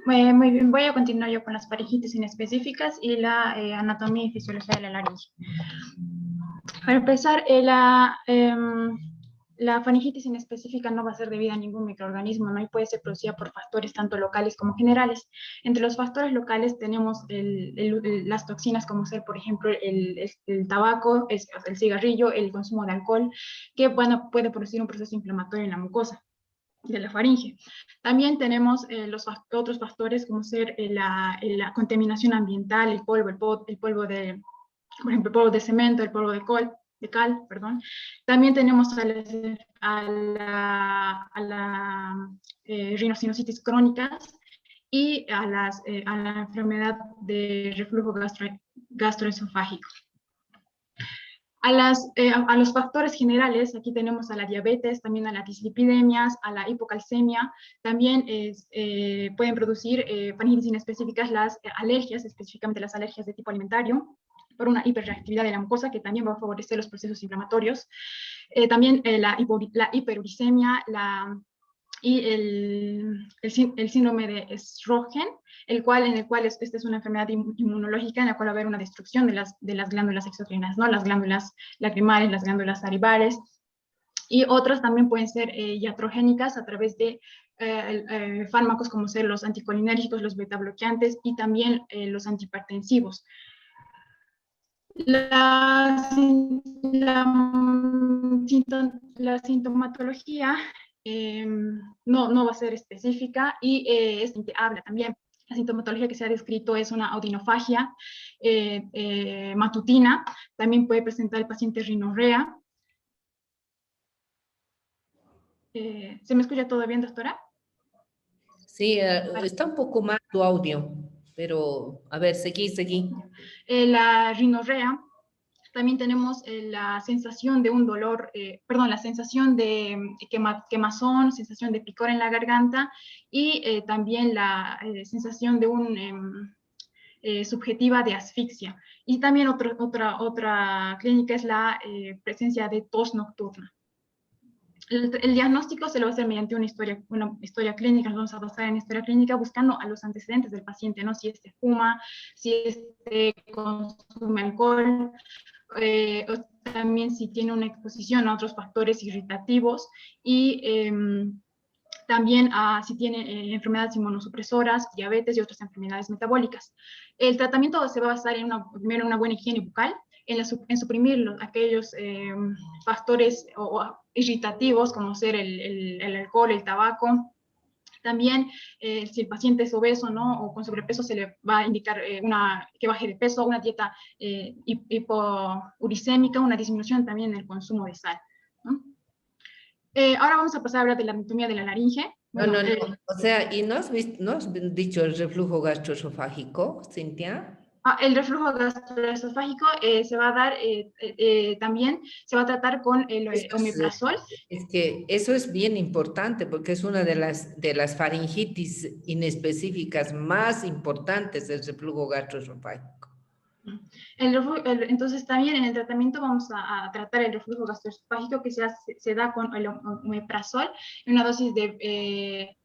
Muy bien, voy a continuar yo con las faringitis inespecíficas y la anatomía y fisiología de la laringe. Para empezar, la faringitis inespecífica no va a ser debida a ningún microorganismo, ¿no? Y puede ser producida por factores tanto locales como generales. Entre los factores locales tenemos las toxinas, como ser, por ejemplo, el tabaco, el cigarrillo, el consumo de alcohol, que puede producir un proceso inflamatorio en la mucosa de la faringe. También tenemos otros factores como ser la contaminación ambiental, el polvo de, por ejemplo, el polvo de cemento, el polvo de cal, perdón. También tenemos a la rinosinusitis crónicas y a la enfermedad de reflujo gastroesofágico. A los factores generales, aquí tenemos a la diabetes, también a las dislipidemias, a la hipocalcemia, también pueden producir faringitis inespecíficas las alergias, específicamente las alergias de tipo alimentario, por una hiperreactividad de la mucosa que también va a favorecer los procesos inflamatorios. También la hiperuricemia y el síndrome de Sjögren, en el cual esta es una enfermedad inmunológica en la cual va a haber una destrucción de las glándulas exocrinas, ¿no? Las glándulas lacrimales, las glándulas salivares, y otras también pueden ser iatrogénicas a través de fármacos como ser los anticolinérgicos, los betabloqueantes y también los antihipertensivos. La sintomatología no va a ser específica y habla también. La sintomatología que se ha descrito es una odinofagia matutina. También puede presentar el paciente rinorrea. ¿Se me escucha todo bien, doctora? Sí, está un poco mal tu audio, pero a ver, seguí. La rinorrea. También tenemos la sensación de un dolor, la sensación de quemazón, sensación de picor en la garganta y también la sensación de subjetiva de asfixia. Y también otra clínica es la presencia de tos nocturna. El diagnóstico se lo va a hacer mediante una historia clínica. Nos vamos a basar en historia clínica buscando a los antecedentes del paciente, ¿no? Si fuma, si consume alcohol, también si tiene una exposición a otros factores irritativos y También si tiene enfermedades inmunosupresoras, diabetes y otras enfermedades metabólicas. El tratamiento se va a basar primero en una buena higiene bucal, en suprimir aquellos factores irritativos como ser el alcohol, el tabaco. También, si el paciente es obeso, ¿no? O con sobrepeso, se le va a indicar que baje de peso, una dieta hipouricémica, una disminución también en el consumo de sal, ¿no? Ahora vamos a pasar a hablar de la anatomía de la laringe. Bueno, no. O sea, ¿y no has dicho el reflujo gastroesofágico, Cintia? El reflujo gastroesofágico se va a dar también, se va a tratar con el omeprazol. Es que eso es bien importante porque es una de las faringitis inespecíficas más importantes del reflujo gastroesofágico. Entonces también en el tratamiento vamos a tratar el reflujo gastroesofágico que se da con el omeprazol en una dosis de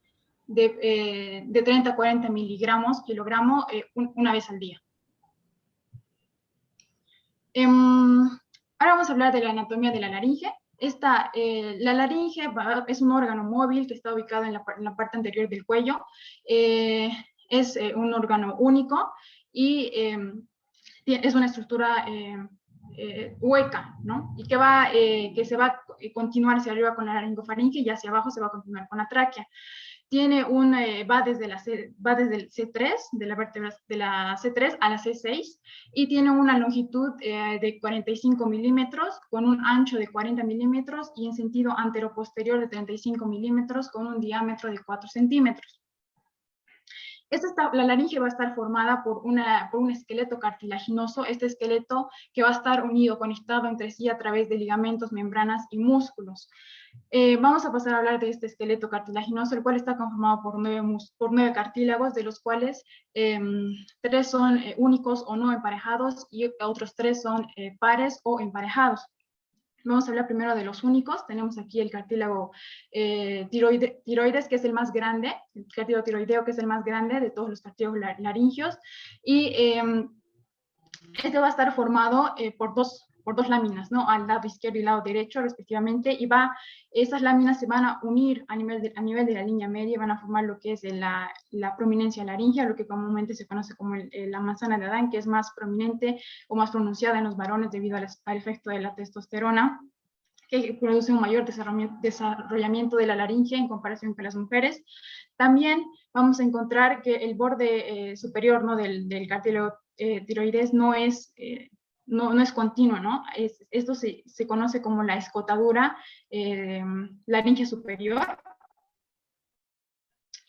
30 a 40 miligramos kilogramo una vez al día. Ahora vamos a hablar de la anatomía de la laringe. La laringe es un órgano móvil que está ubicado en la parte anterior del cuello. Es un órgano único y es una estructura hueca, ¿no? Y que se va a continuar hacia arriba con la laringofaringe y hacia abajo se va a continuar con la tráquea. Va desde el C3, de la vértebra de la C3 a la C6, y tiene una longitud de 45 milímetros, con un ancho de 40 milímetros, y en sentido anteroposterior de 35 milímetros, con un diámetro de 4 centímetros. La laringe va a estar formada por un esqueleto cartilaginoso, este esqueleto que va a estar conectado entre sí a través de ligamentos, membranas y músculos. Vamos a pasar a hablar de este esqueleto cartilaginoso, el cual está conformado por 9 cartílagos, de los cuales 3 son únicos o no emparejados y otros 3 son pares o emparejados. Vamos a hablar primero de los únicos. Tenemos aquí el cartílago tiroides, que es el más grande, el cartílago tiroideo, que es el más grande de todos los cartílagos laringios, y este va a estar formado por dos láminas, ¿no? Al lado izquierdo y lado derecho, respectivamente, y esas láminas se van a unir a nivel de la línea media y van a formar lo que es la prominencia laringea, lo que comúnmente se conoce como la manzana de Adán, que es más prominente o más pronunciada en los varones debido al efecto de la testosterona, que produce un mayor desarrollamiento de la laringe en comparación con las mujeres. También vamos a encontrar que el borde superior, ¿no? del cartílago tiroides no es continuo, ¿no? Esto se conoce como la escotadura laringe superior.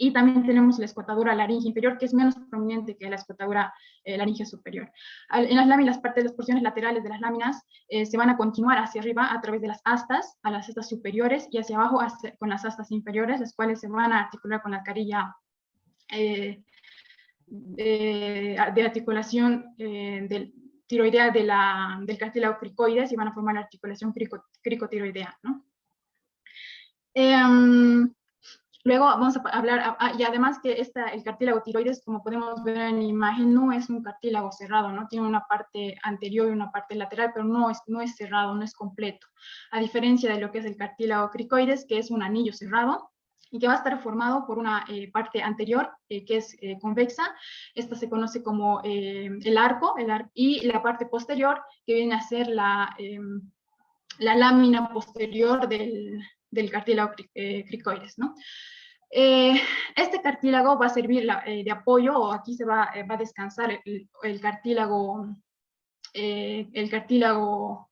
Y también tenemos la escotadura laringe inferior, que es menos prominente que la escotadura laringe superior. En las láminas, las porciones laterales de las láminas se van a continuar hacia arriba a través de las astas, a las astas superiores, y hacia abajo con las astas inferiores, las cuales se van a articular con la carilla de articulación tiroidea del cartílago cricoides, y van a formar la articulación cricotiroidea, ¿no? Luego vamos a hablar, y además que el cartílago tiroides, como podemos ver en la imagen, no es un cartílago cerrado, ¿no? Tiene una parte anterior y una parte lateral, pero no es cerrado, no es completo. A diferencia de lo que es el cartílago cricoides, que es un anillo cerrado, y que va a estar formado por una parte anterior, que es convexa. Esta se conoce como el arco, y la parte posterior, que viene a ser la lámina posterior del cartílago cricoides, ¿no? Este cartílago va a servir de apoyo, o aquí se va a descansar el cartílago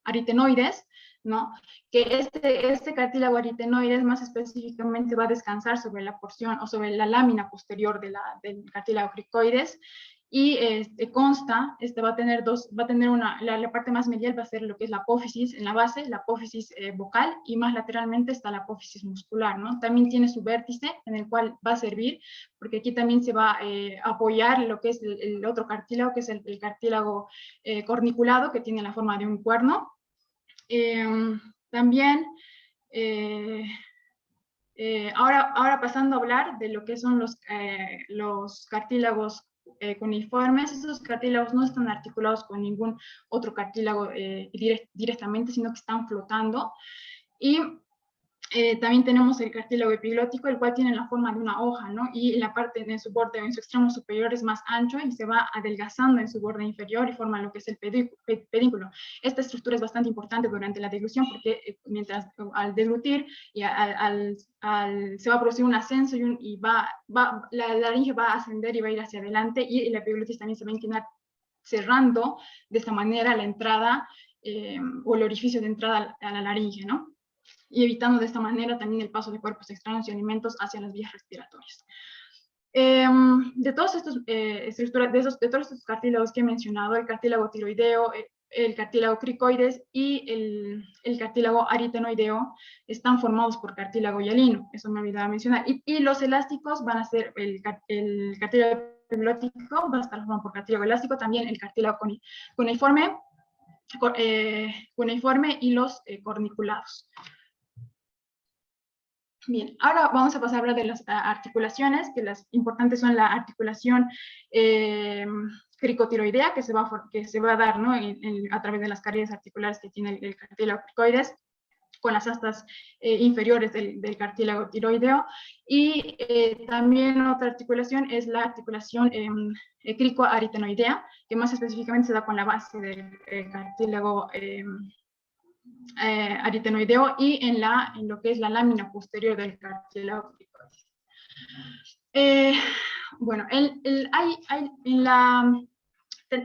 aritenoides, ¿no? Que este cartílago aritenoides más específicamente va a descansar sobre la porción o sobre la lámina posterior del cartílago cricoides, y va a tener la parte más medial va a ser lo que es la apófisis en la base, la apófisis vocal, y más lateralmente está la apófisis muscular, ¿no? También tiene su vértice en el cual va a servir, porque aquí también se va a apoyar lo que es el otro cartílago, que es el cartílago corniculado, que tiene la forma de un cuerno. También, ahora pasando a hablar de lo que son los cartílagos cuneiformes. Esos cartílagos no están articulados con ningún otro cartílago directamente, sino que están flotando. Y También tenemos el cartílago epiglótico, el cual tiene la forma de una hoja, ¿no? Y la parte en su borde, en su extremo superior es más ancho y se va adelgazando en su borde inferior y forma lo que es el pedúnculo. Esta estructura es bastante importante durante la deglución porque mientras al deglutir y se va a producir un ascenso y la laringe va a ascender y va a ir hacia adelante y la epiglotis también se va a inclinar cerrando de esta manera la entrada o el orificio de entrada a la laringe, ¿no? Y evitando de esta manera también el paso de cuerpos extraños y alimentos hacia las vías respiratorias. De todos estos estructuras, de todos estos cartílagos que he mencionado, el cartílago tiroideo, el cartílago cricoides y el cartílago aritenoideo están formados por cartílago hialino, eso me olvidaba mencionar. Y los elásticos van a ser el cartílago epiglótico, va a estar formado por cartílago elástico, también el cartílago cuneiforme y los corniculados. Bien, ahora vamos a pasar a hablar de las articulaciones, que las importantes son la articulación cricotiroidea, que se va a dar, ¿no? A través de las caries articulares que tiene el cartílago cricoides, con las astas inferiores del cartílago tiroideo. Y también otra articulación es la articulación cricoaritenoidea, que más específicamente se da con la base del cartílago aritenoideo y en lo que es la lámina posterior del cartílago cricoides. Bueno,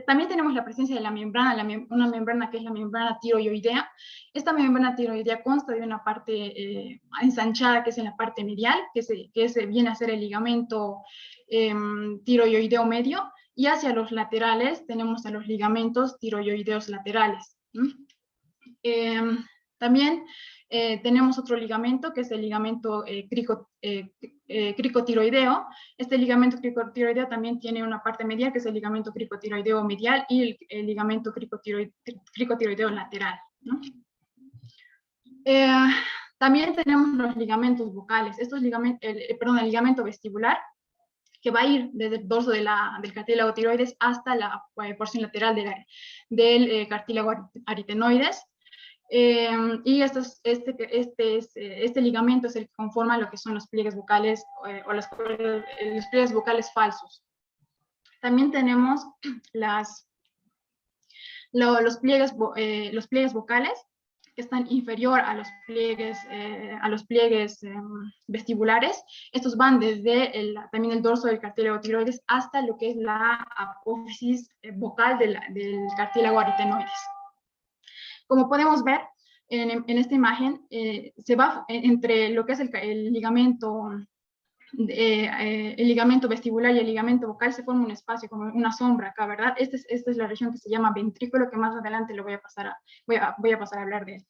también tenemos la presencia de la membrana, una membrana que es la membrana tiroidea. Esta membrana tiroidea consta de una parte ensanchada que es en la parte medial, que viene a ser el ligamento tiroideo medio, y hacia los laterales tenemos a los ligamentos tiroideos laterales. También tenemos otro ligamento que es el ligamento cricotiroideo. Este ligamento cricotiroideo también tiene una parte medial que es el ligamento cricotiroideo medial y el ligamento cricotiroideo lateral, ¿no? También tenemos los ligamentos vocales. Estos el ligamento vestibular, que va a ir desde el dorso del cartílago tiroides hasta la porción lateral del cartílago aritenoides. Y este ligamento es el que conforma lo que son los pliegues vocales o los pliegues vocales falsos. También tenemos los pliegues vocales, que están inferior a los pliegues vestibulares. Estos van desde también el dorso del cartílago tiroides hasta lo que es la apófisis vocal del cartílago aritenoides. Como podemos ver en esta imagen, se va entre lo que es el ligamento vestibular y el ligamento vocal, se forma un espacio, como una sombra acá, ¿verdad? Esta es la región que se llama ventrículo, que más adelante voy a pasar a hablar de él.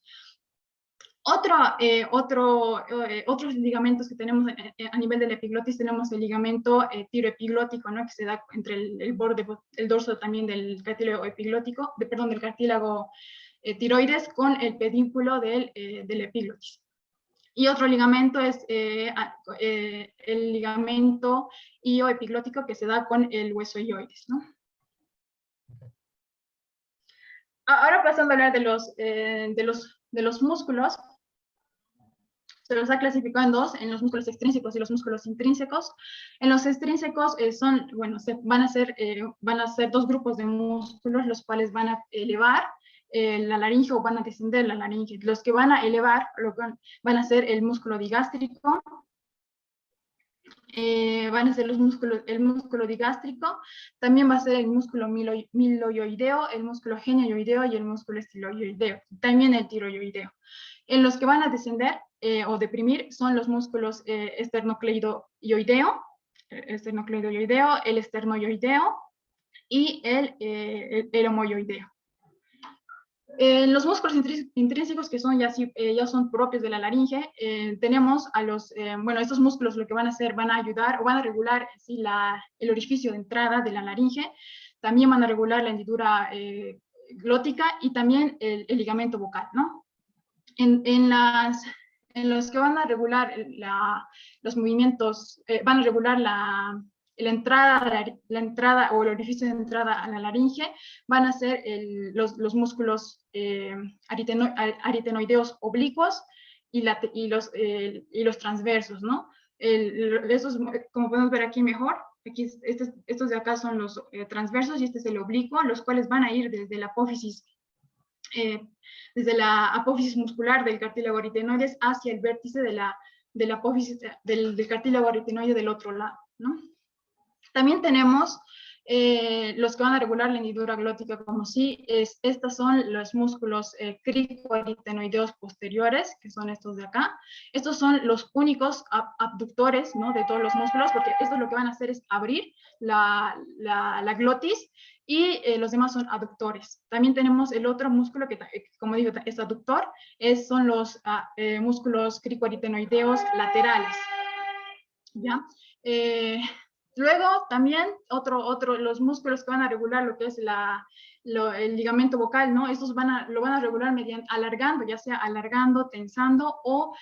Otros ligamentos que tenemos a nivel del epiglotis, tenemos el ligamento tiroepiglótico, ¿no? Que se da entre el dorso también del cartílago epiglótico, del cartílago tiroides con el pedúnculo del epiglotis. Y otro ligamento es el ligamento ioepiglótico, que se da con el hueso ioides, ¿no? Ahora pasando a hablar de los músculos, se los ha clasificado en dos, en los músculos extrínsecos y los músculos intrínsecos. En los extrínsecos van a ser dos grupos de músculos, los cuales van a elevar la laringe o van a descender la laringe. Los que van a elevar van a ser el músculo digástrico, van a ser el músculo digástrico, también va a ser el músculo miloioideo, el músculo genioioideo y el músculo estiloioideo, también el tiroioideo. En los que van a descender o deprimir son los músculos esternocleidoideo, el esternoioideo y el homoioideo. Los músculos intrínsecos, que ya son propios de la laringe, tenemos estos músculos lo que van a hacer, van a ayudar o van a regular el orificio de entrada de la laringe, también van a regular la hendidura glótica y también el ligamento vocal, ¿no? En los que van a regular los movimientos, van a regular la entrada o el orificio de entrada a la laringe, van a ser los músculos aritenoideos oblicuos y los transversos, ¿no? Esos, como podemos ver aquí mejor, aquí estos de acá son los transversos y este es el oblicuo, los cuales van a ir desde la apófisis muscular del cartílago aritenoides hacia el vértice de la apófisis del cartílago aritenoide del otro lado, ¿no? También tenemos los que van a regular la hendidura glótica, como si estos son los músculos cricoaritenoideos posteriores, que son estos de acá. Estos son los únicos abductores, ¿no?, de todos los músculos, porque estos lo que van a hacer es abrir la glotis, y los demás son aductores. También tenemos el otro músculo que, como digo, es aductor, son los músculos cricoaritenoideos laterales, ¿ya? Luego también los músculos que van a regular lo que es el ligamento vocal, ¿no? Estos lo van a regular mediante alargando, ya sea alargando, tensando o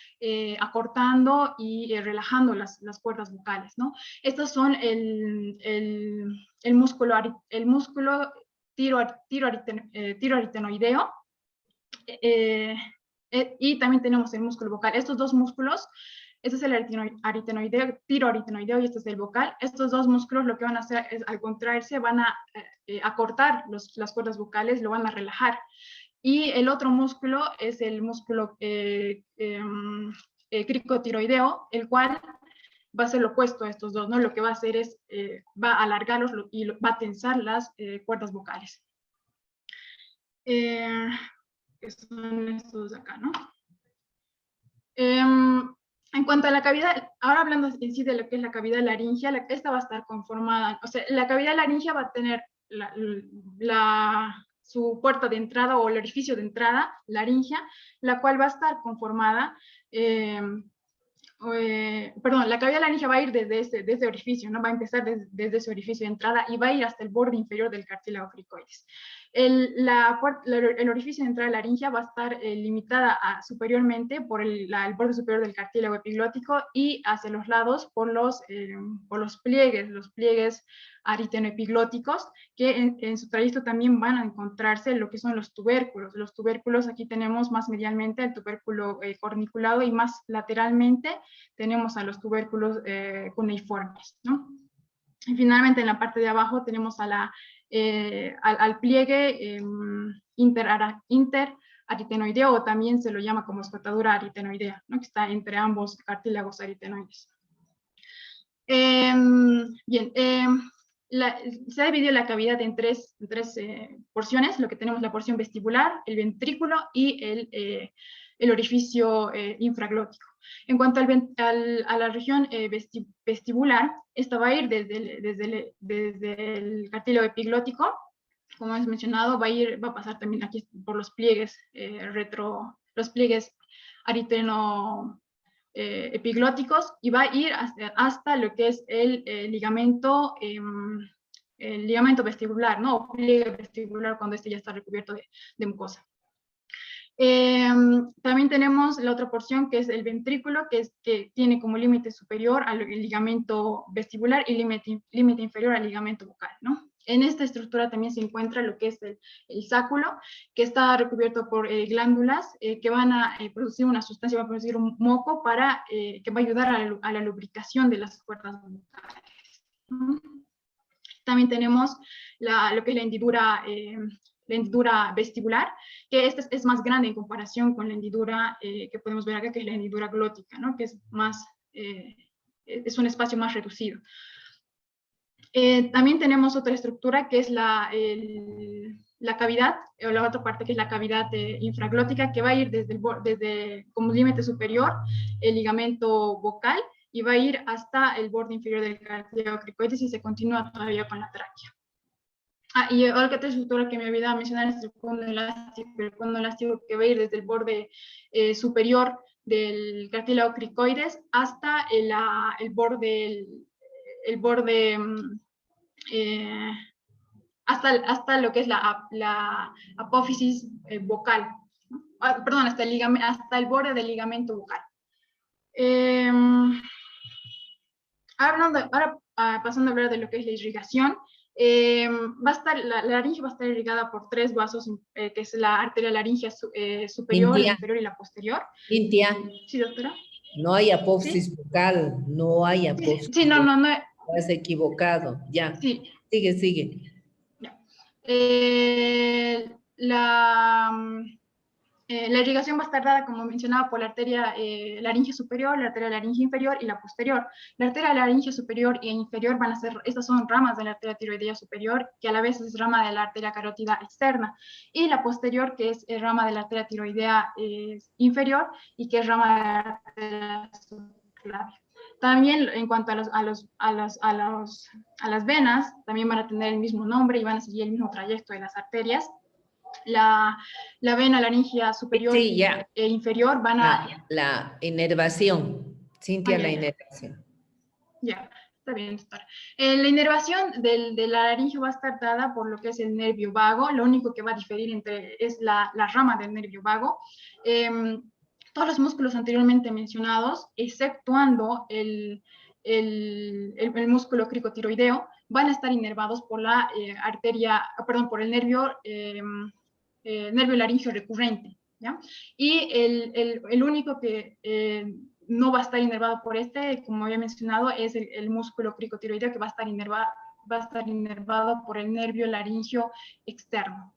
acortando y relajando las cuerdas vocales, ¿no? Estos son el músculo tiroaritenoideo, y también tenemos el músculo vocal. Estos dos músculos, este es el tiroaritenoideo y este es el vocal. Estos dos músculos lo que van a hacer es, al contraerse, van a acortar las cuerdas vocales, lo van a relajar. Y el otro músculo es el músculo cricotiroideo, el cual va a ser lo opuesto a estos dos, ¿no? Lo que va a hacer es, va a alargarlos y va a tensar las cuerdas vocales. Que son estos de acá, ¿no? En cuanto a la cavidad, ahora hablando en sí de lo que es la cavidad laringea, esta va a estar conformada, o sea, la cavidad laringea va a tener su puerta de entrada o el orificio de entrada laringea, la cual va a estar conformada, perdón, la cavidad laringea va a ir desde ese orificio, ¿no? Va a empezar desde ese orificio de entrada y va a ir hasta el borde inferior del cartílago cricoides. El orificio de entrada laringea va a estar limitada superiormente por el borde superior del cartílago epiglótico y hacia los lados por los pliegues aritenoepiglóticos, que en su trayecto también van a encontrarse lo que son los tubérculos. Los tubérculos, aquí tenemos más medialmente el tubérculo corniculado y más lateralmente tenemos a los tubérculos cuneiformes, ¿no? Y finalmente en la parte de abajo tenemos al pliegue interaritenoideo, o también se lo llama como escotadura aritenoidea, ¿no?, que está entre ambos cartílagos aritenoides. Bien, se ha dividido la cavidad en tres porciones. Lo que tenemos la porción vestibular, el ventrículo y el orificio infraglótico. En cuanto a la región vestibular, esta va a ir desde el cartílago epiglótico, como hemos mencionado, va a pasar también aquí por los pliegues los pliegues aritenoepiglóticos, y va a ir hasta lo que es el ligamento vestibular, ¿no? O pliegue vestibular cuando este ya está recubierto de mucosa. También tenemos la otra porción que es el ventrículo, que tiene como límite superior al ligamento vestibular y límite inferior al ligamento vocal, ¿no? En esta estructura también se encuentra lo que es el sáculo, que está recubierto por glándulas que van a producir una sustancia, va a producir un moco que va a ayudar a la lubricación de las cuerdas vocales, ¿no? También tenemos lo que es la hendidura vestibular, que esta es más grande en comparación con la hendidura que podemos ver acá, que es la hendidura glótica, ¿no?, que es un espacio más reducido. También tenemos otra estructura que es la cavidad, o la otra parte que es la cavidad infraglótica, que va a ir desde como límite superior el ligamento vocal y va a ir hasta el borde inferior del cartílago cricoides y se continúa todavía con la tráquea. Y otra estructura que me olvidaba mencionar es el cono elástico, que va a ir desde el borde superior del cartílago cricoides hasta el borde hasta lo que es la apófisis vocal, ¿no? Perdón, hasta el borde del ligamento vocal. Ahora pasando a hablar de lo que es la irrigación, La laringe va a estar irrigada por 3 vasos, que es la arteria laringea superior, la Cintia, inferior y la posterior. Cintia, Sí, doctora. no hay ¿Sí? apófisis bucal, no hay Sí, apófisis sí, no, bucal. no, no. Estás equivocado, ya. Sí. Sigue, sigue. Ya. La irrigación va a estar dada, como mencionaba, por la arteria laringe superior, la arteria laringe inferior y la posterior. La arteria laringe superior e inferior van a ser, estas son ramas de la arteria tiroidea superior, que a la vez es rama de la arteria carótida externa, y la posterior, que es rama de la arteria tiroidea inferior y que es rama de la arteria subclavia. También en cuanto a las venas, también van a tener el mismo nombre y van a seguir el mismo trayecto de las arterias. La vena laringea superior Sí, ya. e inferior van a... La inervación. Cintia, la inervación. Ya, está bien, doctora. La inervación de la laringe va a estar dada por lo que es el nervio vago. Lo único que va a diferir es la rama del nervio vago. Todos los músculos anteriormente mencionados, exceptuando el músculo cricotiroideo, van a estar inervados por la por el nervio laringeo recurrente, ¿ya? Y el único que no va a estar inervado por como había mencionado, es el músculo cricotiroideo, que va a estar inervado por el nervio laringeo externo.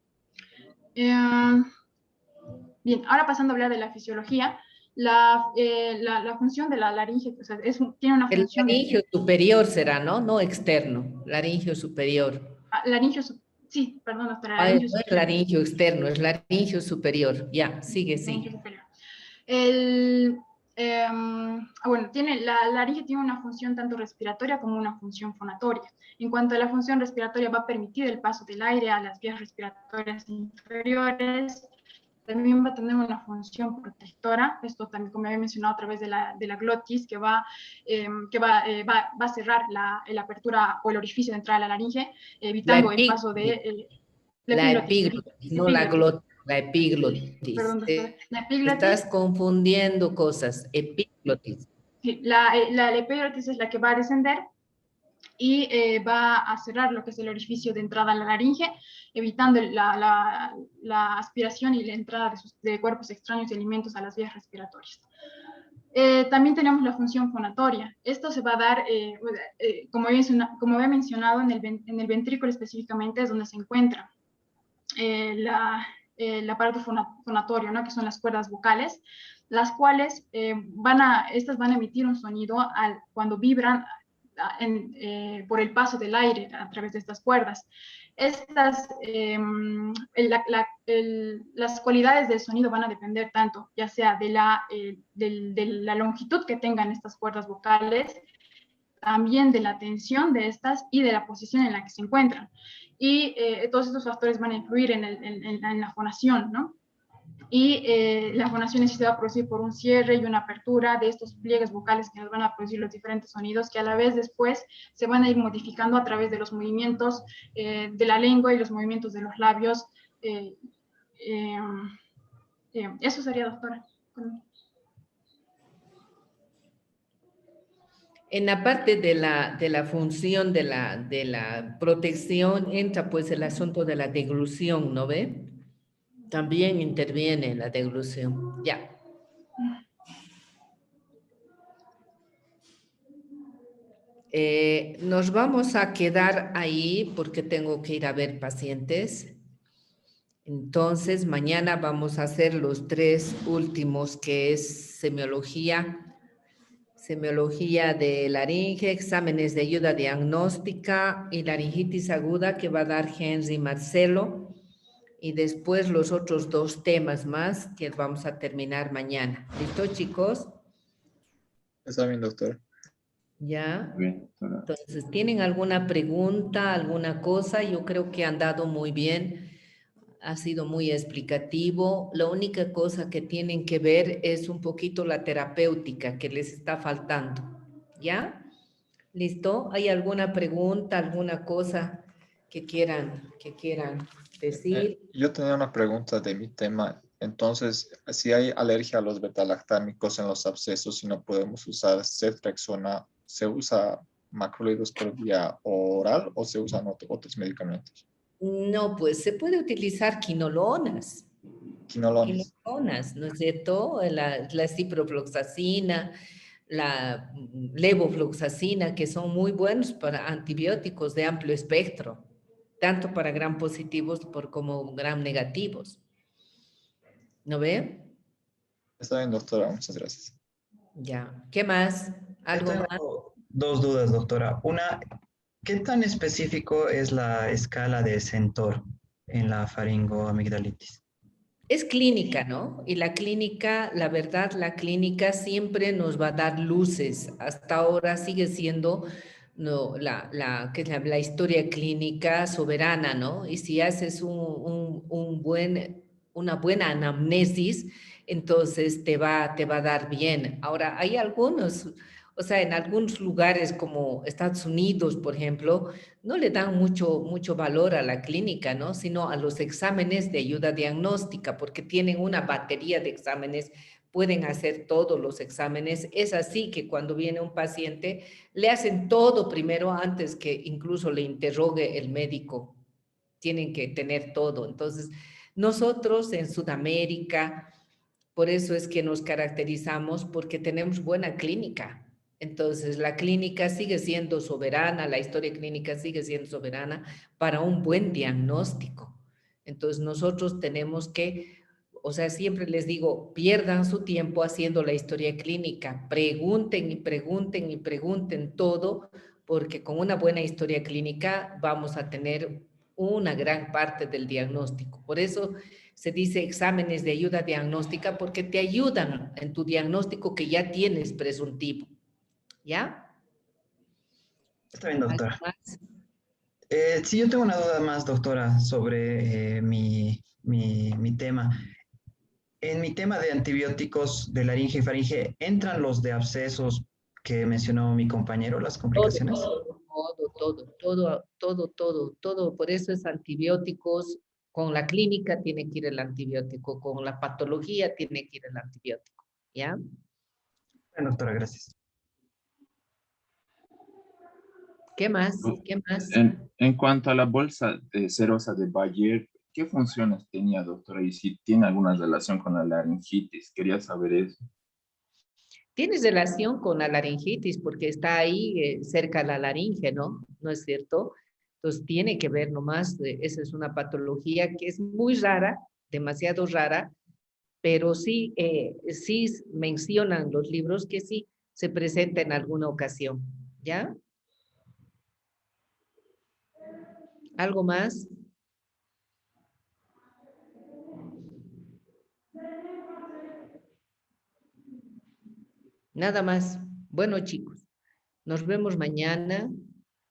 Bien, ahora pasando a hablar de la fisiología, la función de la laringe, o sea, tiene una El función... laringio superior será, ¿no? No externo. Laringio superior. Laringio, sí, perdón, doctora, No laringio es superior. laringio externo, es laringio superior. Ya, sigue, Laringio sigue. superior. Bueno, la laringe tiene una función tanto respiratoria como una función fonatoria. En cuanto a la función respiratoria, va a permitir el paso del aire a las vías respiratorias inferiores. También va a tener una función protectora, esto también, como había mencionado, a través de la glotis, que va a cerrar la apertura o el orificio de entrada de la laringe, evitando el paso de la epiglotis, no la glotis, la epiglotis. Perdón, doctora. La epiglotis. Estás confundiendo cosas. Epiglotis. Sí, la epiglotis es la que va a descender y va a cerrar lo que es el orificio de entrada a la laringe, evitando la aspiración y la entrada de cuerpos extraños y alimentos a las vías respiratorias. También tenemos la función fonatoria. Esto se va a dar, como había mencionado, en el ventrículo específicamente, es donde se encuentra el aparato fonatorio, ¿no? Que son las cuerdas vocales, las cuales estas van a emitir un sonido cuando vibran por el paso del aire a través de estas cuerdas. Las cualidades del sonido van a depender tanto, ya sea de la longitud que tengan estas cuerdas vocales, también de la tensión de estas y de la posición en la que se encuentran. Y todos estos factores van a influir en la fonación, ¿no? Y la fonación se va a producir por un cierre y una apertura de estos pliegues vocales que nos van a producir los diferentes sonidos, que a la vez después se van a ir modificando a través de los movimientos de la lengua y los movimientos de los labios. Eso sería, doctora. En la parte de la función de la protección entra pues el asunto de la deglución, ¿no ve? También interviene la deglución. Ya. Nos vamos a quedar ahí porque tengo que ir a ver pacientes. Entonces, mañana vamos a hacer los 3 últimos, que es semiología de laringe, exámenes de ayuda diagnóstica y laringitis aguda que va a dar Henry Marcelo. Y después los otros 2 temas más que vamos a terminar mañana. ¿Listo, chicos? Está bien, doctor. Ya. Bien, doctora. Entonces, ¿tienen alguna pregunta, alguna cosa? Yo creo que han dado muy bien. Ha sido muy explicativo. La única cosa que tienen que ver es un poquito la terapéutica que les está faltando. ¿Ya? ¿Listo? ¿Hay alguna pregunta, alguna cosa que quieran decir? Yo tenía una pregunta de mi tema. Entonces, si hay alergia a los betalactámicos en los abscesos y no podemos usar ceftriaxona, ¿se usa macrólidos por vía oral o se usan otros medicamentos? No, pues se puede utilizar quinolonas. Quinolones. Quinolonas, ¿no es cierto? La ciprofloxacina, la levofloxacina, que son muy buenos para antibióticos de amplio espectro, tanto para gram positivos como gram negativos. ¿No ve? Está bien, doctora, muchas gracias. Ya. ¿Qué más? ¿Algo más? Tengo dos dudas, doctora. Una, ¿qué tan específico es la escala de Centor en la faringoamigdalitis? Es clínica, ¿no? Y la clínica, la verdad, la clínica siempre nos va a dar luces. Hasta ahora sigue siendo no, la historia clínica soberana, ¿no? Y si haces una buena anamnesis, entonces te va a dar bien. Ahora, hay algunos, o sea, en algunos lugares como Estados Unidos, por ejemplo, no le dan mucho valor a la clínica, ¿no? Sino a los exámenes de ayuda diagnóstica, porque tienen una batería de exámenes, pueden hacer todos los exámenes. Es así que cuando viene un paciente, le hacen todo primero antes que incluso le interrogue el médico. Tienen que tener todo. Entonces, nosotros en Sudamérica, por eso es que nos caracterizamos porque tenemos buena clínica. Entonces, la clínica sigue siendo soberana, la historia clínica sigue siendo soberana para un buen diagnóstico. Entonces, nosotros tenemos que, o sea, siempre les digo, pierdan su tiempo haciendo la historia clínica, pregunten y pregunten y pregunten todo, porque con una buena historia clínica vamos a tener una gran parte del diagnóstico. Por eso se dice exámenes de ayuda diagnóstica, porque te ayudan en tu diagnóstico que ya tienes presuntivo. ¿Ya? Está bien, doctora. ¿Más? Sí, yo tengo una duda más, doctora, sobre mi tema. En mi tema de antibióticos de laringe y faringe, ¿entran los de abscesos que mencionó mi compañero, las complicaciones? Todo. Por eso es antibióticos. Con la clínica tiene que ir el antibiótico, con la patología tiene que ir el antibiótico. ¿Ya? Bueno, doctora, gracias. ¿Qué más? ¿Qué más? En cuanto a la bolsa serosa de Bayer, ¿qué funciones tenía, doctora? Y si tiene alguna relación con la laringitis, quería saber eso. Tiene relación con la laringitis porque está ahí cerca de la laringe, ¿no? ¿No es cierto? Entonces tiene que ver nomás, esa es una patología que es muy rara, demasiado rara, pero sí, sí mencionan los libros que sí se presenta en alguna ocasión, ¿ya? ¿Algo más? Nada más. Bueno, chicos, nos vemos mañana.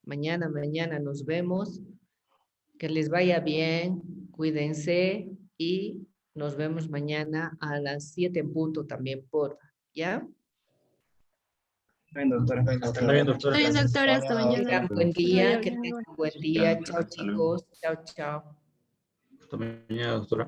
Mañana nos vemos. Que les vaya bien, cuídense y nos vemos mañana a las 7 en punto también, ¿ya? Está bien, doctora. Está bien, Hasta doctora. luego. Está bien, doctora, hasta Mañana. mañana. Tengan buen día, que tengan buen día. Ya, Chao, hasta luego. chicos. Chao, chao. Hasta mañana, doctora.